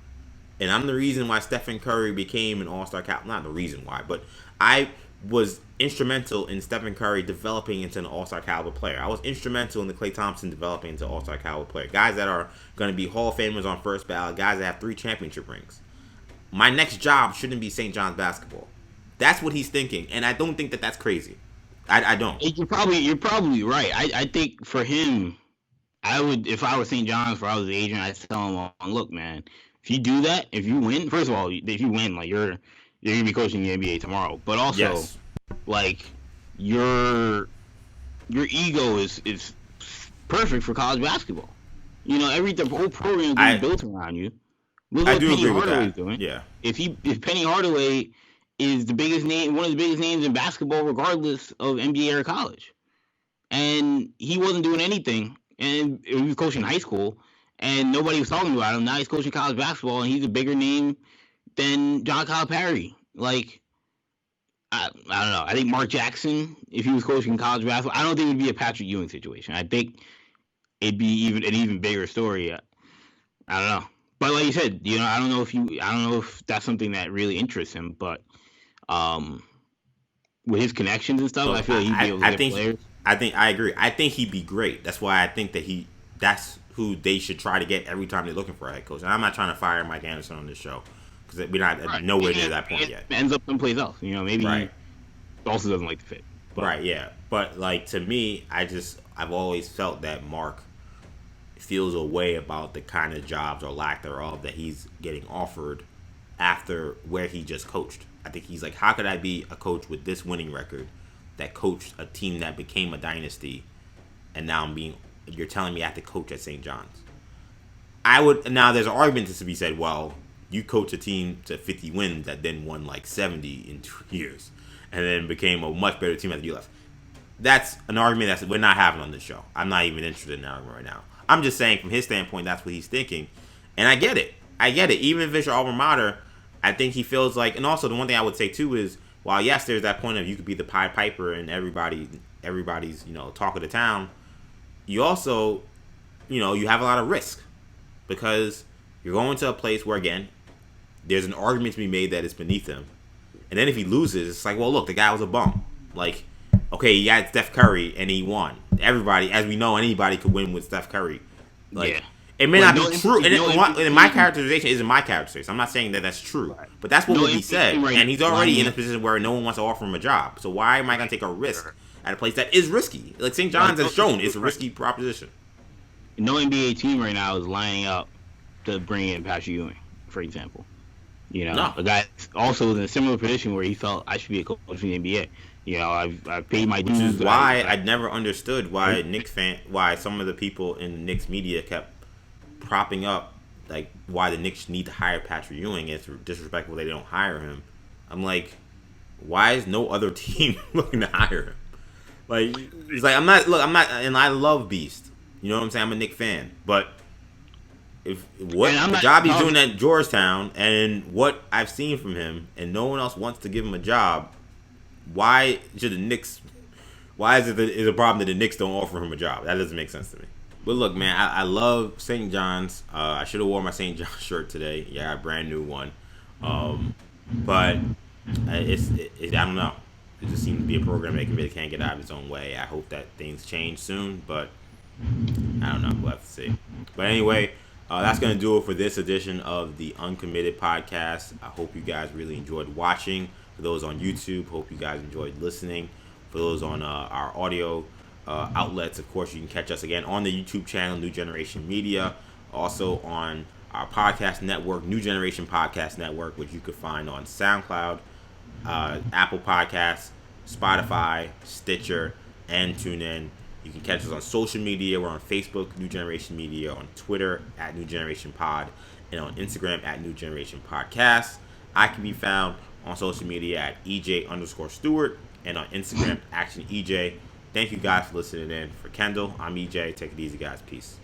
and I'm the reason why Stephen Curry became an all-star not the reason why, but I was instrumental in Stephen Curry developing into an all-star caliber player. I was instrumental in the Klay Thompson developing into an all-star caliber player. Guys that are going to be Hall of Famers on first ballot, guys that have 3 championship rings. My next job shouldn't be St. John's basketball. That's what he's thinking, and I don't think that that's crazy. I don't. You're probably right. I think for him, I would, if I was St. John's, if I was the agent, I'd tell him, look, man, if you do that, if you win, first of all, if you win, like you're gonna be coaching the NBA tomorrow. But also, like your ego is perfect for college basketball. The whole program is built around you. Look I do Penny agree with Hardaway's that. Doing. Yeah. If Penny Hardaway is the biggest name, one of the biggest names in basketball, regardless of NBA or college. And he wasn't doing anything, and he was coaching high school, and nobody was talking about him. Now he's coaching college basketball, and he's a bigger name than John Calipari. Like, I don't know. I think Mark Jackson, if he was coaching college basketball, I don't think it would be a Patrick Ewing situation. I think it'd be an even bigger story. I don't know. But like you said, I don't know if that's something that really interests him, but with his connections and stuff, so I feel like he'd be able to get players. I agree. I think he'd be great. That's why I think that that's who they should try to get every time they're looking for a head coach. And I'm not trying to fire Mike Anderson on this show because we're not nowhere near that point yet. Ends up someplace else. Maybe he also doesn't like the fit. But. Right, yeah. But like to me, I've always felt that Mark feels a way about the kind of jobs or lack thereof that he's getting offered after where he just coached. I think he's like, how could I be a coach with this winning record that coached a team that became a dynasty, and now you're telling me I have to coach at St. John's? Now there's an argument to be said, well, you coach a team to 50 wins that then won like 70 in 2 years and then became a much better team after you left. That's an argument that we're not having on this show. I'm not even interested in that argument right now. I'm just saying from his standpoint, that's what he's thinking. And I get it. Even if it's your alma mater, I think he feels like, and also the one thing I would say too is, while yes, there's that point of you could be the Pied Piper and everybody's talk of the town, you also, you have a lot of risk because you're going to a place where, again, there's an argument to be made that it's beneath him. And then if he loses, it's like, well, look, the guy was a bum. Like, okay, he had Steph Curry and he won. Everybody, as we know, anybody could win with Steph Curry. Like, yeah. It may not be true. And my characterization isn't my characterization. I'm not saying that that's true. Right. But that's what would be said. Right. And he's already in a position where no one wants to offer him a job. So why am I going to take a risk at a place that is risky? Like St. John's has shown it's a risky proposition. No NBA team right now is lining up to bring in Patrick Ewing, for example. A guy also in a similar position where he felt I should be a coach in the NBA. I've paid my dues. Which is why I never understood why why some of the people in the Knicks media kept propping up like why the Knicks need to hire Patrick Ewing. It's disrespectful they don't hire him. I'm like, why is no other team looking to hire him? Like, it's like I'm not, and I love Beast. You know what I'm saying? I'm a Knicks fan, but if what And I'm the not job he's talking- doing at Georgetown and what I've seen from him, and no one else wants to give him a job, why should the Knicks? Why is it a problem that the Knicks don't offer him a job? That doesn't make sense to me. But look, man, I love St. John's. I should have worn my St. John's shirt today. Yeah, I got a brand new one. But I don't know. It just seems to be a program that really can't get out of its own way. I hope that things change soon, but I don't know. We'll have to see. But anyway, that's going to do it for this edition of the Uncommitted podcast. I hope you guys really enjoyed watching. For those on YouTube, hope you guys enjoyed listening. For those on our audio outlets, of course, you can catch us again on the YouTube channel, New Generation Media. Also on our podcast network, New Generation Podcast Network, which you could find on SoundCloud, Apple Podcasts, Spotify, Stitcher, and TuneIn. You can catch us on social media. We're on Facebook, New Generation Media, on Twitter at New Generation Pod, and on Instagram at New Generation Podcast. I can be found on social media at EJ_Stewart and on Instagram, Action EJ. Thank you guys for listening in. For Kendall, I'm EJ. Take it easy, guys. Peace.